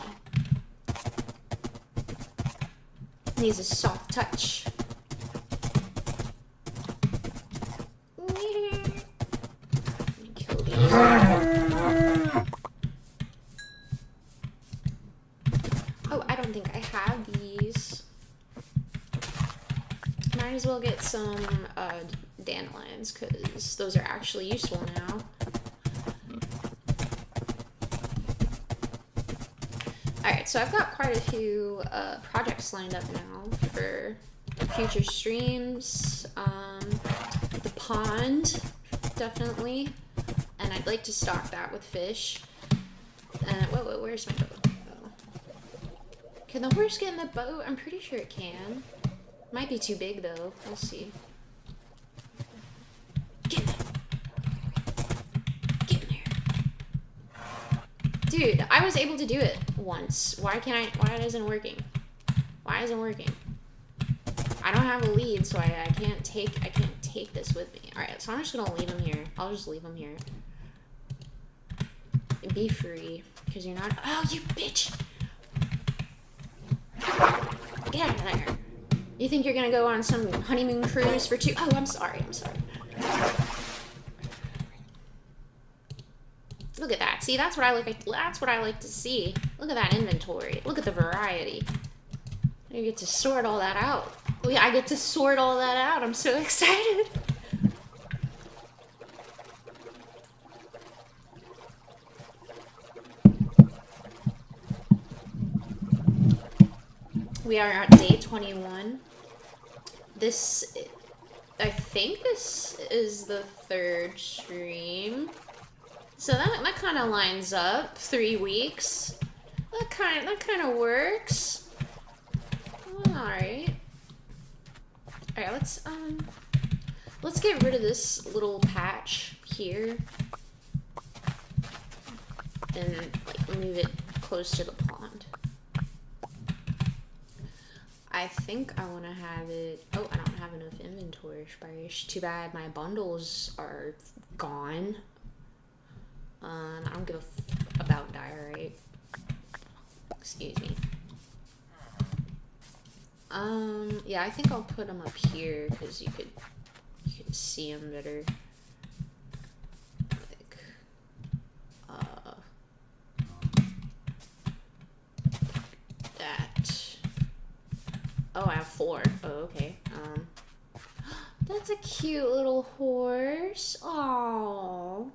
Needs a soft touch. Kill these. Oh, I don't think I have these. Might as well get some dandelions, because those are actually useful now. Alright, so I've got quite a few projects lined up now for future streams. The pond, definitely. And I'd like to stock that with fish. Whoa, where's my boat? Oh. Can the horse get in the boat? I'm pretty sure it can. Might be too big, though. We'll see. Get in there. Get in there. Dude, I was able to do it once. Why isn't it working? Why isn't it working? I don't have a lead, so I can't take this with me. Alright, so I'm just gonna leave him here. I'll just leave him here. Be free, because you're not. Oh, you bitch! Get out of there. You think you're gonna go on some honeymoon cruise for 2? Oh, I'm sorry. Look at that. See, that's what I like. That's what I like to see. Look at that inventory. Look at the variety. You get to sort all that out. Oh yeah, I get to sort all that out. I'm so excited. We are at day 21. I think this is the 3rd stream. So that kind of lines up. 3 weeks. That kind of works. Alright. Alright, let's get rid of this little patch here. And like move it close to the pond. I think I want to have it. Oh, I don't have enough inventory space. Too bad my bundles are gone. I don't give a about diorite. Excuse me. Yeah, I think I'll put them up here because you could see them better. Like, that. Oh, I have 4. Oh, okay. That's a cute little horse. Aww.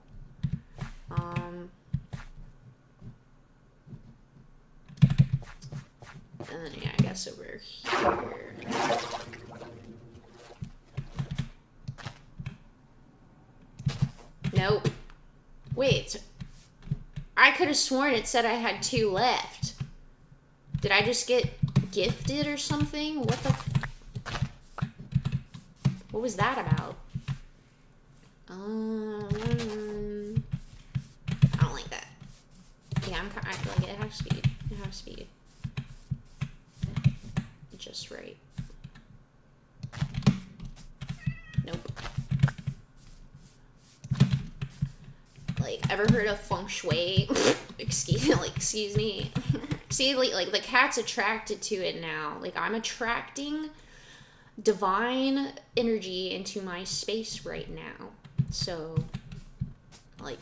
And then, yeah, I guess over here. Nope. Wait. I could have sworn it said I had 2 left. Did I just get gifted or something? What the... What was that about? I don't like that. Yeah, I feel like it has speed. It has speed. Just right. Nope. Like, ever heard of feng shui? Excuse me. See, like the cat's attracted to it now. Like, I'm attracting divine energy into my space right now. So, like,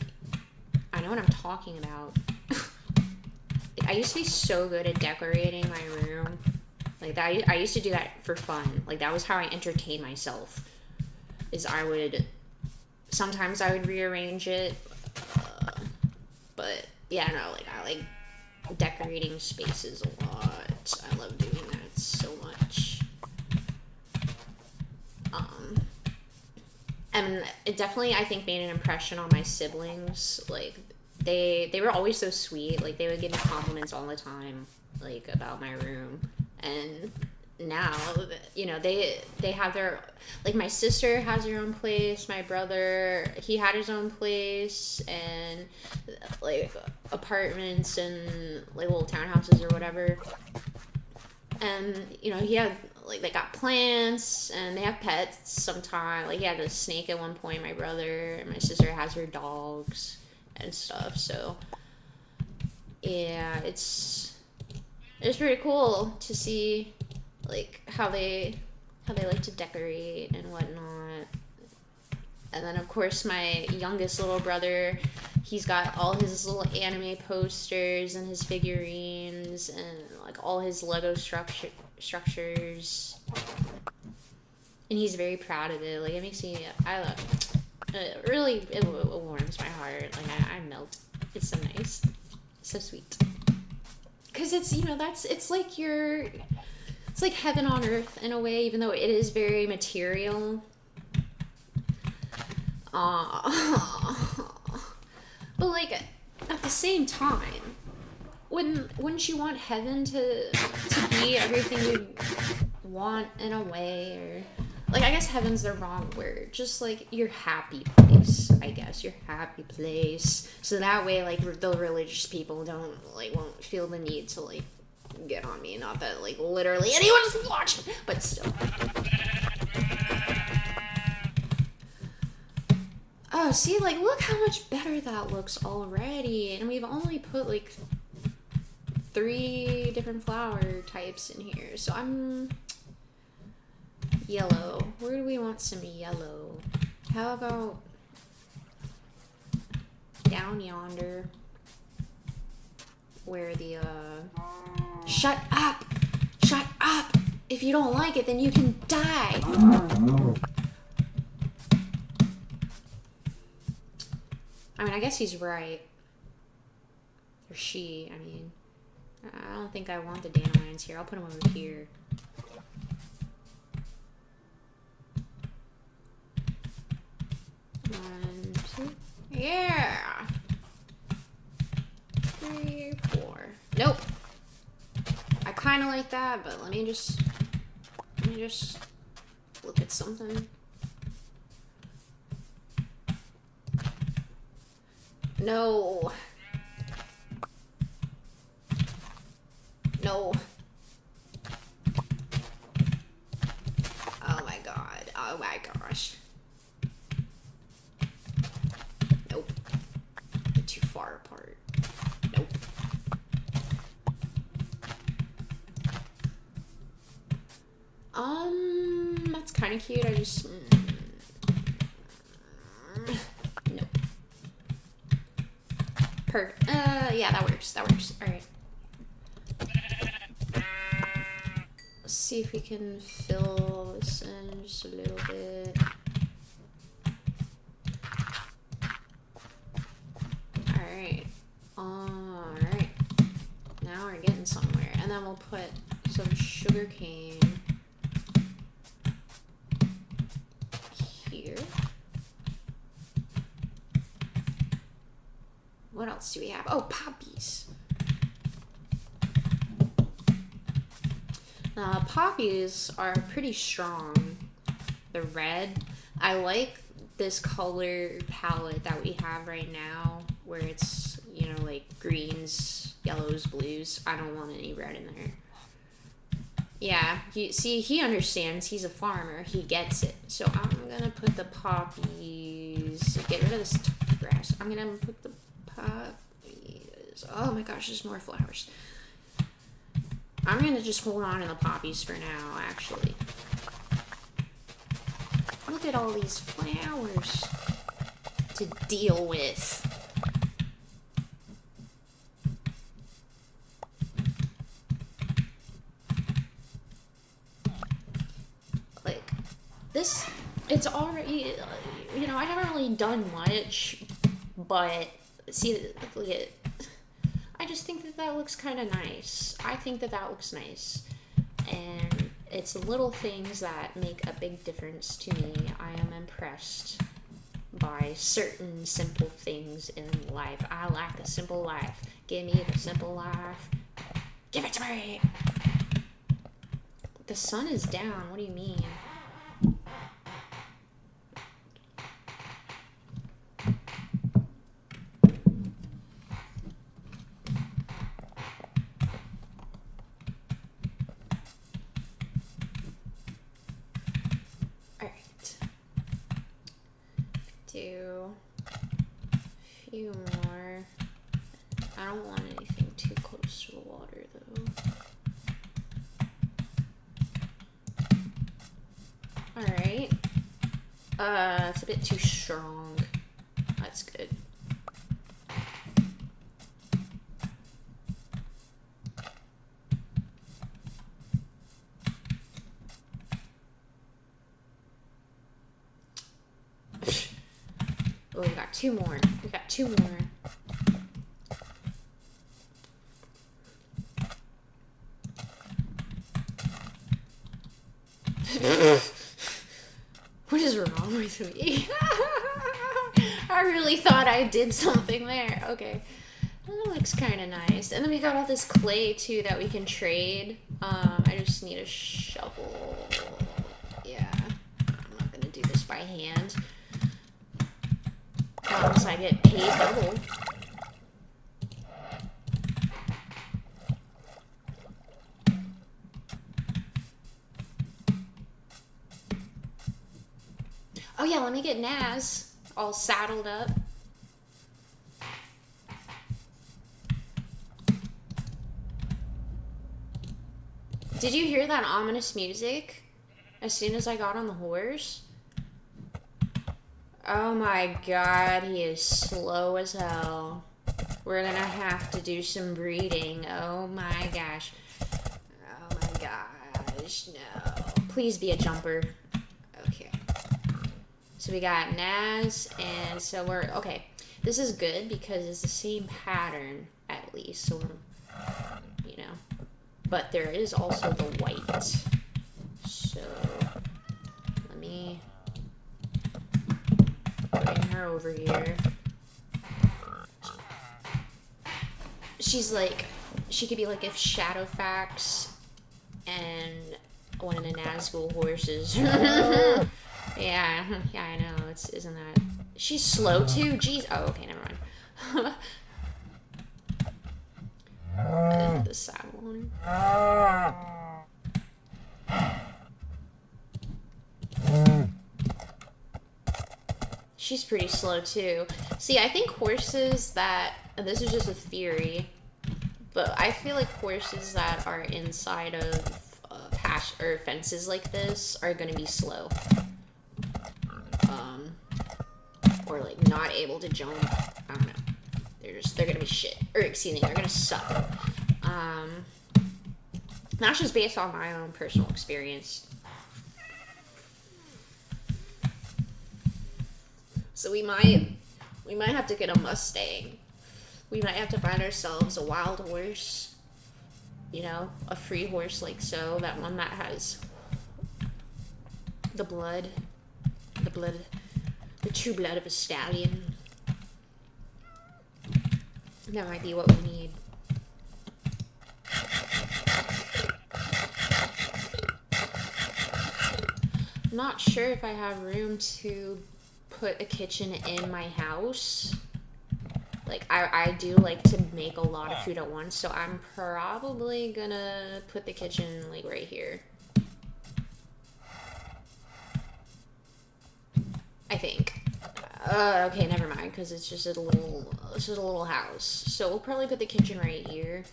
I know what I'm talking about. I used to be so good at decorating my room. Like, that, I used to do that for fun. Like, that was how I entertained myself. Is sometimes I would rearrange it. But, yeah, no, like, I like decorating spaces a lot. I love doing that so much. And it definitely, I think, made an impression on my siblings. Like, they were always so sweet. Like, they would give me compliments all the time, like, about my room. And now, you know, they have their, like, my sister has her own place. My brother, he had his own place, and, like, apartments and, like, little townhouses or whatever. And, you know, he had, like, they got plants, and they have pets sometimes. Like, he had a snake at one point, my brother, and my sister has her dogs and stuff. So, yeah, it's pretty cool to see, like, how they like to decorate and whatnot. And then, of course, my youngest little brother, he's got all his little anime posters and his figurines and, like, all his Lego structures. And he's very proud of it. Like, it makes me, I love it. Really, it warms my heart. Like, I melt. It's so nice. So sweet. Because it's, you know, it's like it's like heaven on earth in a way, even though it is very material. But, like, at the same time, wouldn't you want heaven to be everything you want in a way? Or, like, I guess heaven's the wrong word. Just, like, your happy place, I guess. Your happy place. So that way, like, the religious people won't feel the need to, like, get on me. Not that, like, literally anyone's watching, but still. Oh, see, like, look how much better that looks already. And we've only put, like, 3 different flower types in here. So I'm... Yellow. Where do we want some yellow? How about... down yonder? Where the, Shut up! Shut up! If you don't like it, then you can die! I mean, I guess he's right. Or she, I mean. I don't think I want the dandelions here. I'll put them over here. One, two. Yeah! 3, 4. Nope! I kind of like that, but let me just look at something. No. No. Oh my god. Oh my gosh. Nope. They're too far apart. Nope. That's kind of cute. I just... Nope. Yeah, that works. That works. Alright. Let's see if we can fill this in just a little bit. Alright. Alright. Now we're getting somewhere. And then we'll put some sugar cane here. What else do we have? Oh, poppies. Poppies are pretty strong. The red. I like this color palette that we have right now, where it's, you know, like greens, yellows, blues. I don't want any red in there. Yeah, see, he understands. He's a farmer. He gets it. So I'm gonna put the poppies poppies. Get rid of this grass. I'm gonna put the poppies. Oh my gosh, there's more flowers. I'm gonna just hold on to the poppies for now, actually. Look at all these flowers to deal with. Like, this, it's already, you know, I haven't really done much, but see, look at, I just think that that looks kind of nice. I think that that looks nice. And it's little things that make a big difference to me. I am impressed by certain simple things in life. I like the simple life. Give me the simple life. Give it to me! The sun is down. What do you mean? Do a few more. I don't want anything too close to the water though. Alright. It's a bit too strong. That's good. Oh, we got two more. We got two more. What is wrong with me? I really thought I did something there. Okay. That looks kind of nice. And then we got all this clay, too, that we can trade. I just need a shovel. Yeah. I'm not going to do this by hand. Unless I get paid double. Oh yeah, let me get Naz all saddled up. Did you hear that ominous music as soon as I got on the horse? Oh my god, he is slow as hell. We're gonna have to do some breeding. Oh my gosh. Oh my gosh, no. Please be a jumper. Okay. So we got Naz, and so we're, okay. This is good because it's the same pattern, at least. So we're, you know. But there is also the white. So, let me... bring her over here. She's like, she could be like if Shadowfax and one of the Nazgul horses. Yeah, I know. Isn't that? She's slow too. Jeez. Oh, okay, never mind. I didn't put the saddle on her. She's pretty slow too. See, I think horses that, and this is just a theory, but I feel like horses that are inside of or fences like this are gonna be slow. Or like not able to jump. I don't know. They're gonna be shit. Or excuse me, they're gonna suck. That's just based on my own personal experience. So we might have to get a Mustang. We might have to find ourselves a wild horse. You know, a free horse like so. That one that has the true blood of a stallion. That might be what we need. I'm not sure if I have room to put a kitchen in my house. Like, I do like to make a lot of food at once, so I'm probably gonna put the kitchen, like, right here. I think. Okay, never mind, because it's just a little house. So we'll probably put the kitchen right here.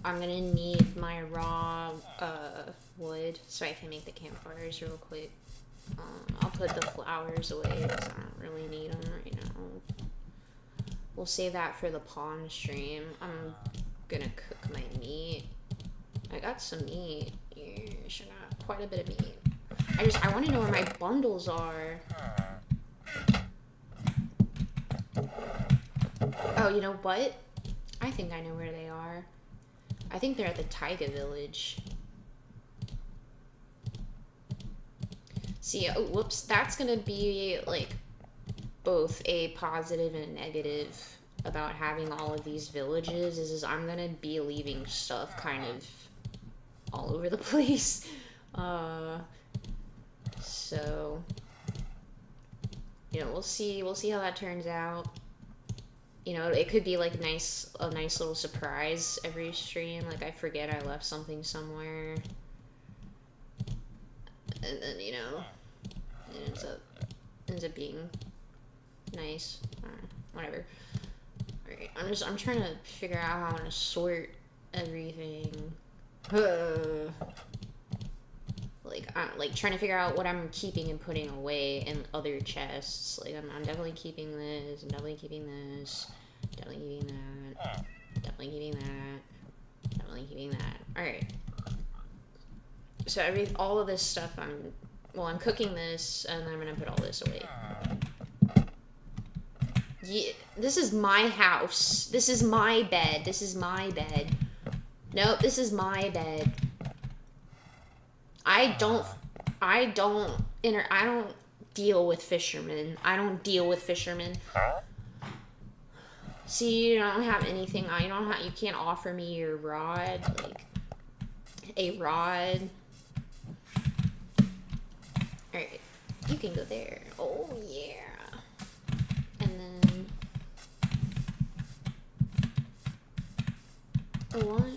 I'm gonna need my raw wood so I can make the campfires real quick. I'll put the flowers away because I don't really need them right now. We'll save that for the pawn stream. I'm gonna cook my meat. I got some meat. Yes, I got quite a bit of meat. I want to know where my bundles are. Oh, you know what? I think I know where they are. I think they're at the Taiga village. See, oh, whoops, that's gonna be like both a positive and a negative about having all of these villages is I'm gonna be leaving stuff kind of all over the place. So you know, we'll see how that turns out. You know, it could be like a nice little surprise every stream. Like I forget I left something somewhere, and then you know, it ends up being nice. Whatever. All right, I'm trying to figure out how I'm gonna sort everything. Like trying to figure out what I'm keeping and putting away in other chests. Like I'm definitely keeping this. I'm definitely keeping this. Definitely keeping that. Definitely keeping that. Definitely keeping that. All right. So all of this stuff I'm cooking this and I'm gonna put all this away. Yeah, this is my house. This is my bed. This is my bed. Nope, this is my bed. I don't deal with fishermen. I don't deal with fishermen. See, you don't have anything. You can't offer me your rod, like a rod. All right, you can go there. Oh yeah. And then 1,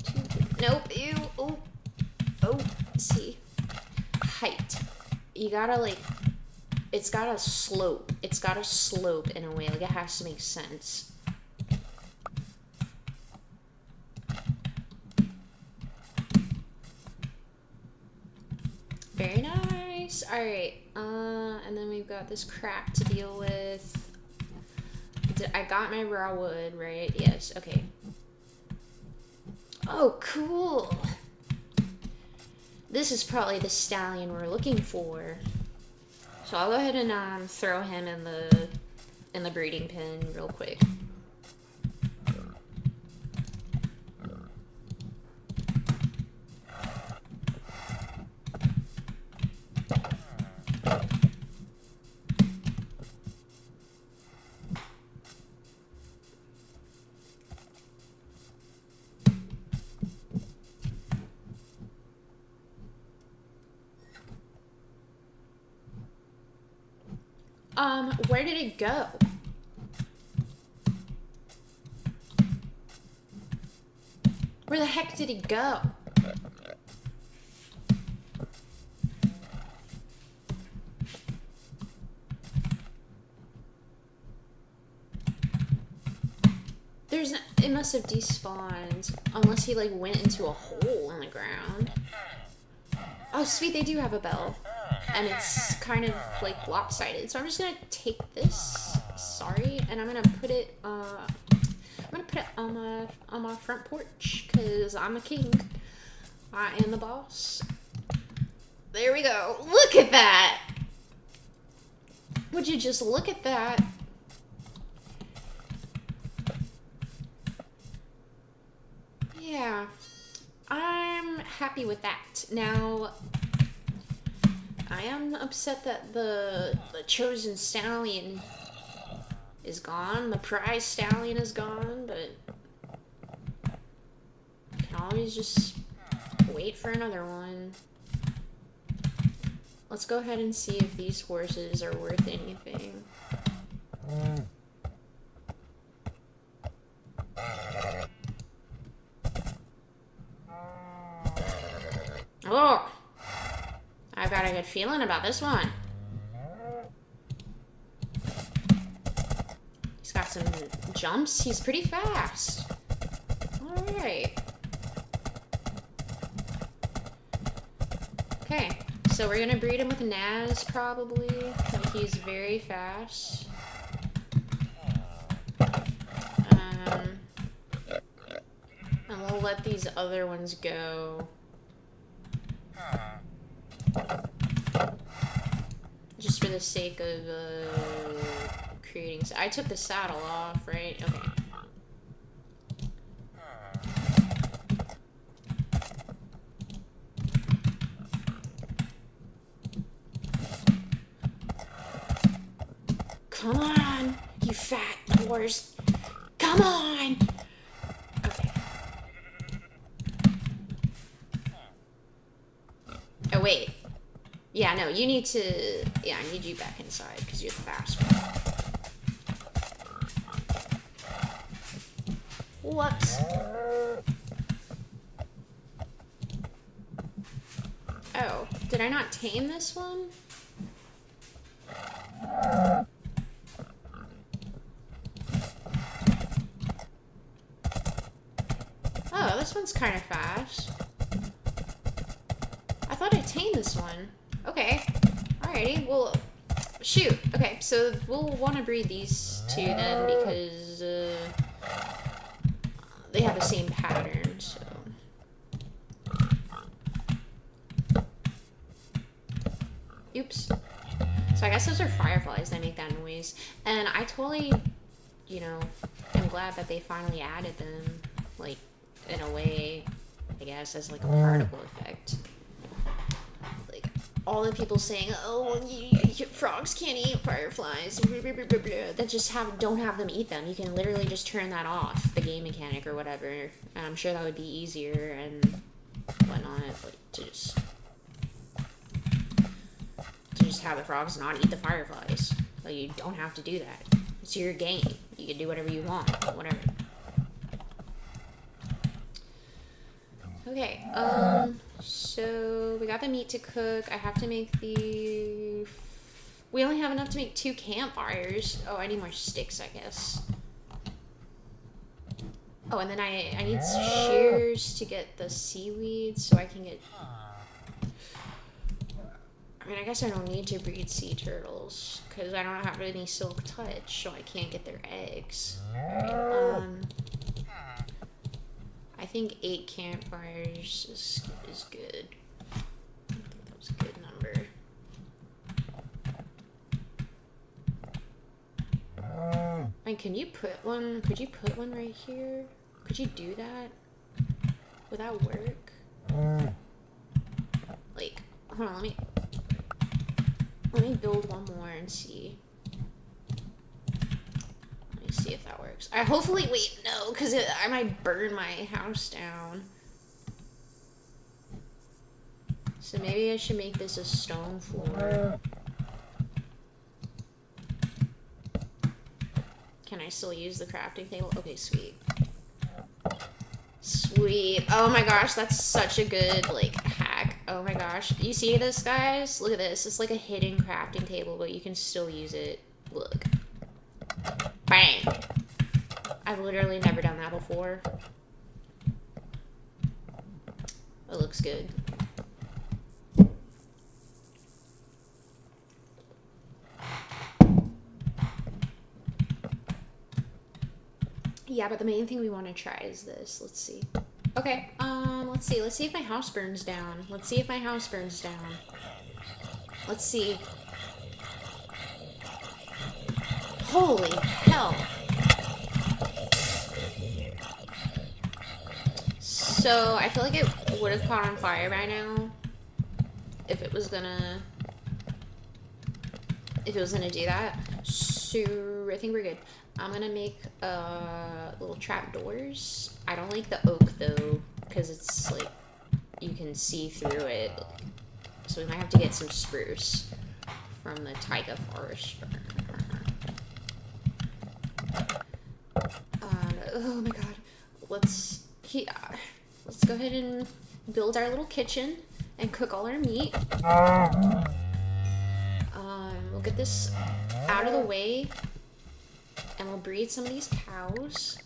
2, 3. Nope. Ew. Oh, see. Height. You gotta, like, it's gotta slope. It's gotta slope in a way. Like, it has to make sense. Very nice. Alright. And then we've got this crack to deal with. I got my raw wood, right? Yes, okay. Oh, cool. This is probably the stallion we're looking for. So I'll go ahead and throw him in the breeding pen real quick. Where did it go? Where the heck did it go? It must have despawned. Unless he, like, went into a hole in the ground. Oh, sweet, they do have a bell. And it's kind of, like, lopsided. So I'm just gonna take this. Sorry. And I'm gonna put it, on my front porch. Because I'm a king. I am the boss. There we go. Look at that! Would you just look at that? Yeah, I'm happy with that. Now, I am upset that the chosen stallion is gone. The prize stallion is gone, but I can always just wait for another one. Let's go ahead and see if these horses are worth anything. Oh! I got a good feeling about this one. He's got some jumps. He's pretty fast. Alright. Okay, so we're gonna breed him with Naz, probably. Like, he's very fast. And we'll let these other ones go. Just for the sake of creating... I took the saddle off, right? Okay. Come on, you fat horse. Come on! Okay. Oh, wait. Yeah, no, you need to... Yeah, I need you back inside, because you're the fast one. Whoops. Oh, did I not tame this one? Oh, this one's kind of fast. I thought I tamed this one. Okay. Alrighty. Well, shoot. Okay, so we'll want to breed these two then because they have the same pattern, so. Oops. So I guess those are fireflies that make that noise. And I totally, you know, am glad that they finally added them, like, in a way, I guess, as like a particle effect. Like, all the people saying, oh, frogs can't eat fireflies, that just don't have them eat them. You can literally just turn that off, the game mechanic or whatever. And I'm sure that would be easier and whatnot, like, to just have the frogs not eat the fireflies. Like, you don't have to do that. It's your game. You can do whatever you want, whatever. Okay, so we got the meat to cook. I have to make the... We only have enough to make 2 campfires. Oh, I need more sticks, I guess. Oh, and then I need shears to get the seaweed so I can get... I mean, I guess I don't need to breed sea turtles because I don't have any silk touch, so I can't get their eggs. Right, I think 8 campfires is good. I think that was a good number. And can you put one? Could you put one right here? Could you do that? Would that work? Like, hold on, let me build one more and see. Let me see if that works. Hopefully, wait, no, because I might burn my house down. So maybe I should make this a stone floor. Can I still use the crafting table? Okay, sweet. Sweet. Oh my gosh, that's such a good, like, hack. Oh my gosh. You see this, guys? Look at this. It's like a hidden crafting table, but you can still use it. Look. Bang! I've literally never done that before. It looks good. Yeah, but the main thing we want to try is this. Let's see. Okay, let's see. Let's see if my house burns down. Let's see if my house burns down. Let's see. Holy hell. So, I feel like it would have caught on fire by now. If it was gonna do that. So, I think we're good. I'm gonna make little trap doors. I don't like the oak though, because it's like you can see through it. So we might have to get some spruce from the taiga forest. Oh my god, let's go ahead and build our little kitchen, and cook all our meat. We'll get this out of the way, and we'll breed some of these cows.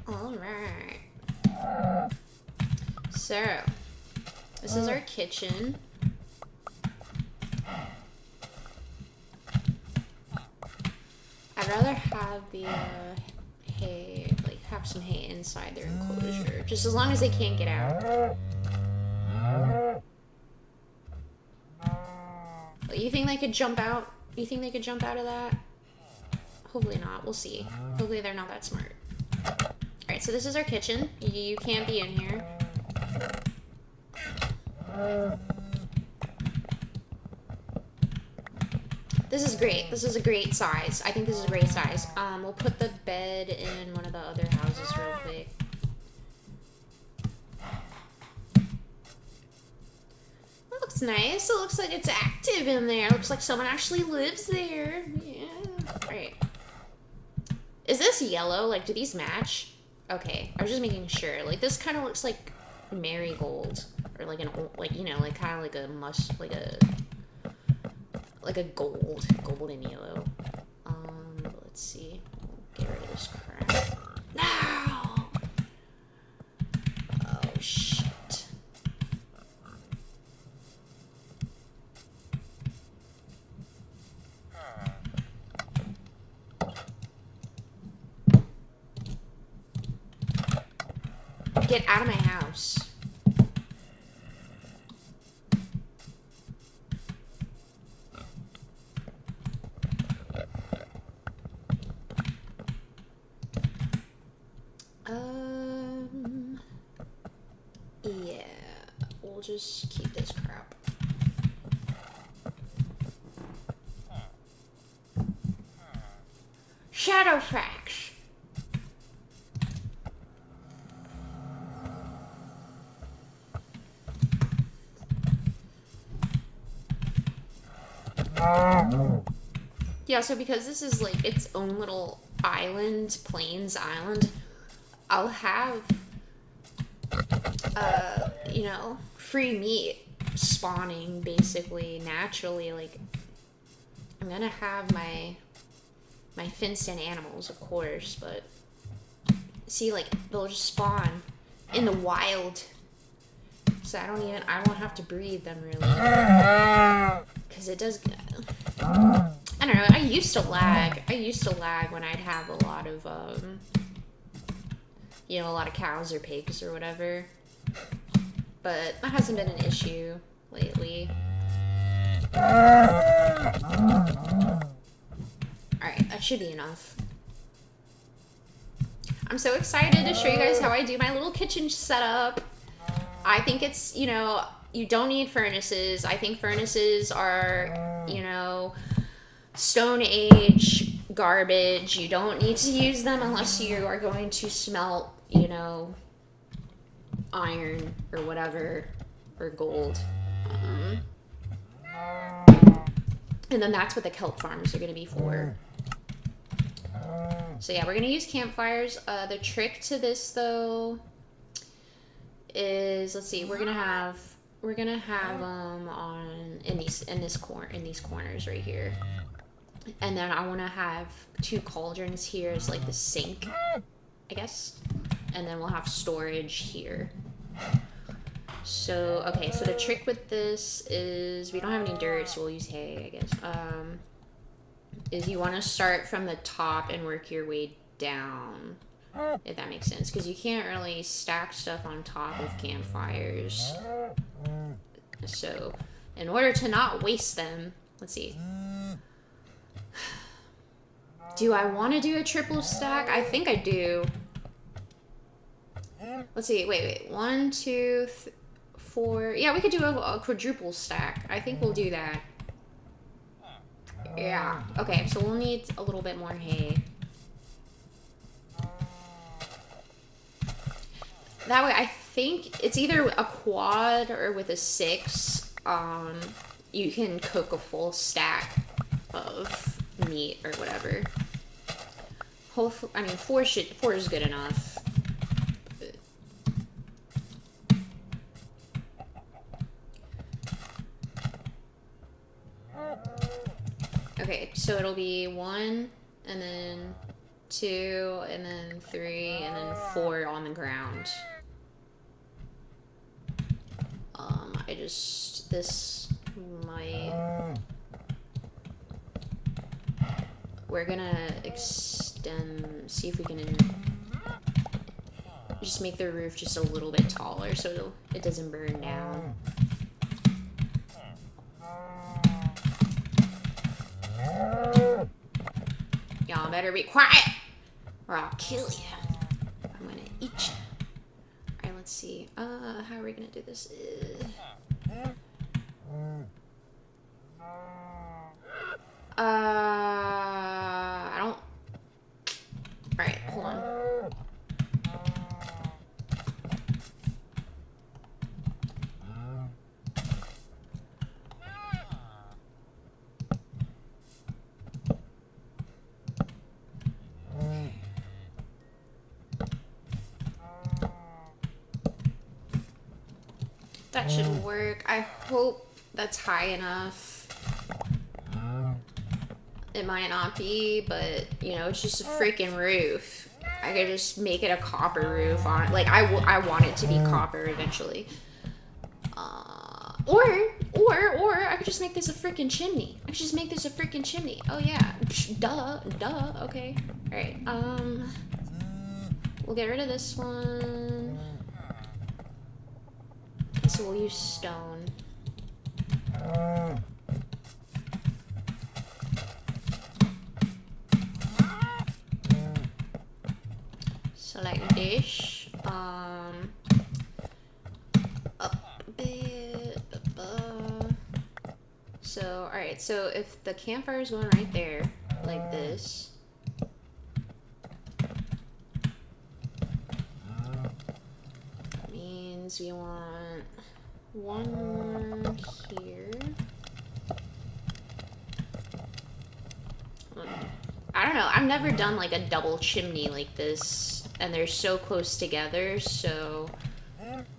Alright. So, this is our kitchen. I'd rather have the hay, like have some hay inside their enclosure, just as long as they can't get out. You think they could jump out? You think they could jump out of that? Hopefully not. We'll see. Hopefully they're not that smart. Alright, so this is our kitchen. You can't be in here. This is great. This is a great size. I think this is a great size. We'll put the bed in one of the other houses real quick. That looks nice. It looks like it's active in there. It looks like someone actually lives there. Yeah. Alright. Is this yellow? Like, do these match? Okay. I was just making sure. Like, this kind of looks like marigold. Or like an old, like, you know, like kind of like a like a golden yellow. Let's see. Get rid of this crap. No! Oh, shit. Get out of my house. Yeah, we'll just keep this crap. Shadowfax. Yeah, so because this is like its own little island, Plains Island, I'll have, you know, free meat spawning basically naturally. Like, I'm gonna have my fenced-in animals, of course, but see, like, they'll just spawn in the wild. So I won't have to breed them really. Because it does, I don't know, I used to lag when I'd have a lot of, you know, a lot of cows or pigs or whatever. But that hasn't been an issue lately. Alright, that should be enough. I'm so excited to show you guys how I do my little kitchen setup. I think it's, you know, you don't need furnaces. I think furnaces are, you know, Stone Age garbage. You don't need to use them unless you are going to smelt, you know, iron or whatever, or gold. And then that's what the kelp farms are going to be for. So yeah, we're going to use campfires. The trick to this, though, is, let's see, we're gonna have on in these corners right here, and then I want to have 2 cauldrons here as like the sink, I guess, and then we'll have storage here. So okay, so the trick with this is we don't have any dirt, so we'll use hay, I guess. Is you want to start from the top and work your way down, if that makes sense, because you can't really stack stuff on top of campfires. So, in order to not waste them, let's see. Do I want to do a triple stack? I think I do. Let's see. Wait. 1, 2, 4. Yeah, we could do a quadruple stack. I think we'll do that. Yeah. Okay, so we'll need a little bit more hay. That way, I think it's either a quad or with a 6. You can cook a full stack of meat or whatever. Hopefully, I mean, 4 is good enough. Okay, so it'll be 1, and then 2, and then 3, and then 4 on the ground. This might... We're gonna extend, see if we can just make the roof just a little bit taller so it doesn't burn down. Y'all better be quiet or I'll kill you. I'm gonna eat you. Alright, let's see. How are we gonna do this? I don't... Alright, hold on. That should work. I hope that's high enough. It might not be, but, you know, it's just a freaking roof. I could just make it a copper roof on it. Like, I want it to be copper eventually. Or I could just make this a freaking chimney. Oh, yeah. Duh. Okay. Alright, we'll get rid of this one. So we'll use stone. So like this, up a bit, So, alright, so if the campfire is going right there, like this, that means we want one more here. I don't know, I've never done like a double chimney like this, and they're so close together, so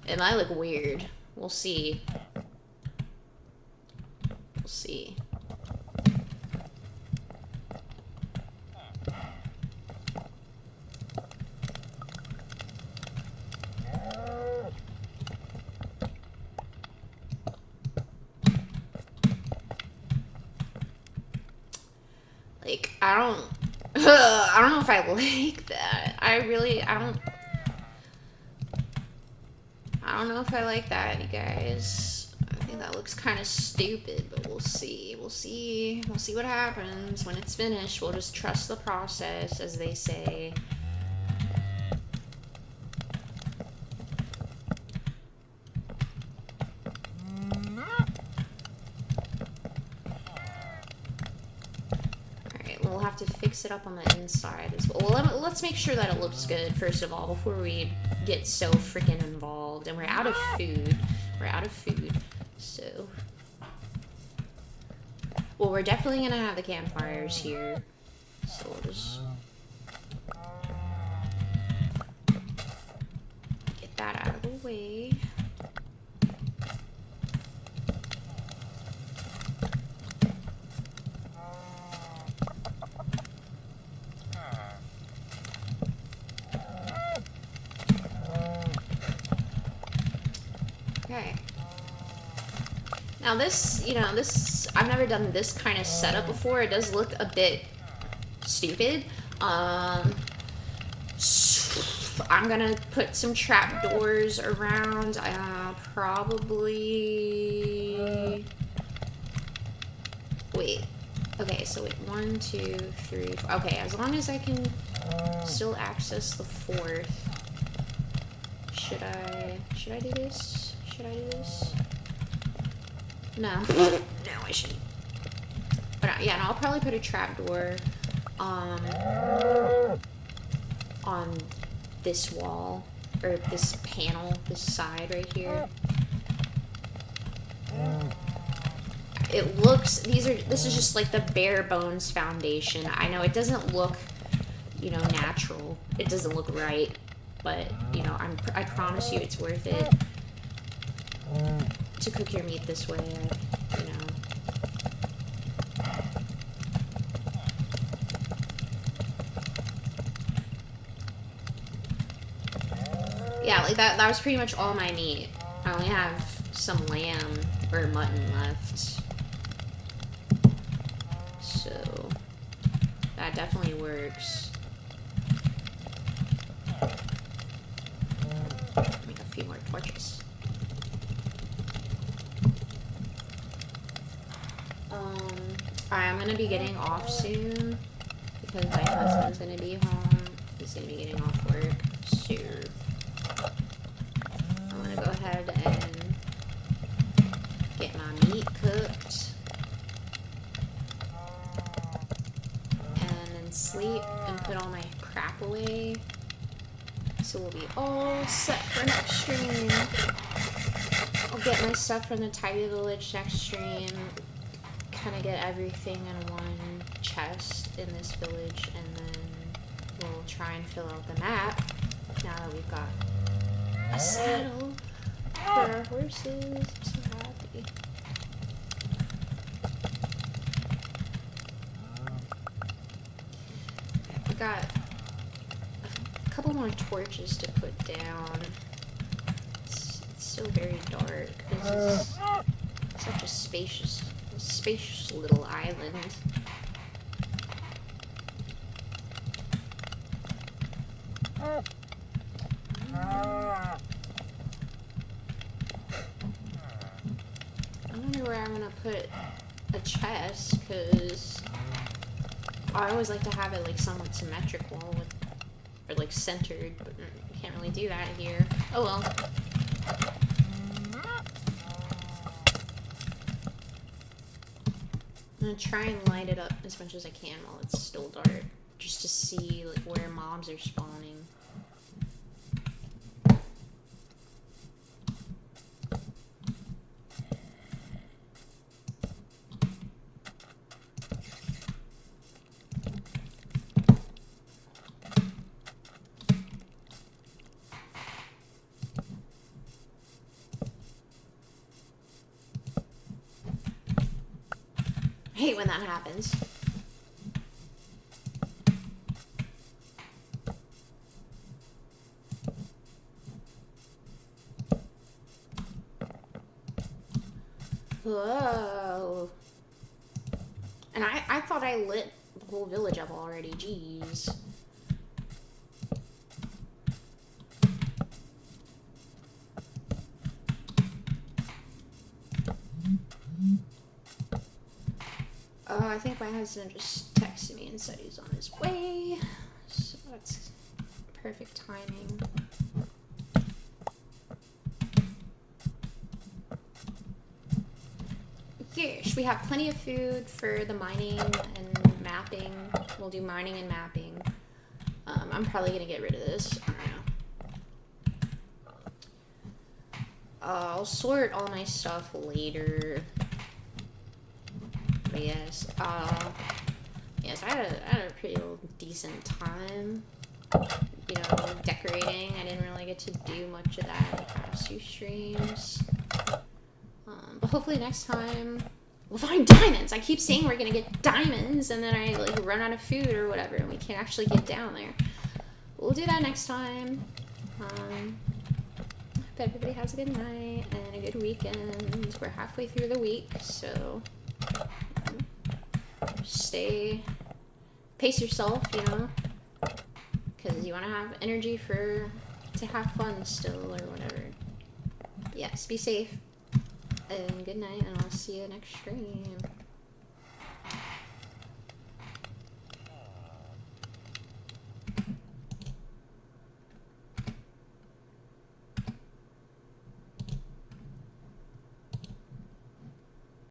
it might look weird. We'll see. We'll see. Like, I don't know if I like that. I don't know if I like that, you guys. I think that looks kind of stupid, but we'll see. We'll see what happens when it's finished. We'll just trust the process, as they say. We'll have to fix it up on the inside as well. Well, let's make sure that it looks good, first of all, before we get so freaking involved. And we're out of food. So... Well, we're definitely gonna have the campfires here. So we'll just... get that out of the way. Okay. Now this, I've never done this kind of setup before. It does look a bit stupid. I'm gonna put some trapdoors around. Probably... Wait. Okay, so wait. 1, 2, 3... Okay, as long as I can still access the 4th. Should I do this? No. No, I shouldn't. But yeah, and I'll probably put a trapdoor on this wall. or this panel, this side right here. It looks, this is just like the bare bones foundation. I know it doesn't look, you know, natural. It doesn't look right, but, you know, I promise you it's worth it to cook your meat this way, you know. Yeah, like that was pretty much all my meat. I only have some lamb or mutton left. So that definitely works. Make a few more torches. I'm gonna be getting off soon because my husband's gonna be home. He's gonna be getting off work soon. I'm gonna go ahead and get my meat cooked and then sleep and put all my crap away. So we'll be all set for next stream. I'll get my stuff from the Tidy Village next stream. Kind of get everything in one chest in this village, and then we'll try and fill out the map now that we've got a saddle for our horses. I'm so happy. We got a couple more torches to put down. It's so very dark. This is such a spacious little island. I wonder where I'm gonna put a chest, because I always like to have it like somewhat symmetrical with, or like centered, but you can't really do that here. Oh well. I'm gonna try and light it up as much as I can while it's still dark, just to see like where mobs are spawning. I hate when that happens. Whoa. And I thought I lit the whole village up already. Jeez. I think my husband just texted me and said he's on his way. So that's perfect timing. Yes, we have plenty of food for the mining and mapping. We'll do mining and mapping. I'm probably gonna get rid of this. I don't know. I'll sort all my stuff later. But yes, yes, I had a pretty decent time, you know, decorating. I didn't really get to do much of that in the past few streams. But hopefully next time we'll find diamonds. I keep saying we're gonna get diamonds, and then I like run out of food or whatever, and we can't actually get down there. We'll do that next time. Hope everybody has a good night and a good weekend. We're halfway through the week, so pace yourself, you know, because you want to have energy to have fun still or whatever. Yes, be safe and good night, and I'll see you next stream.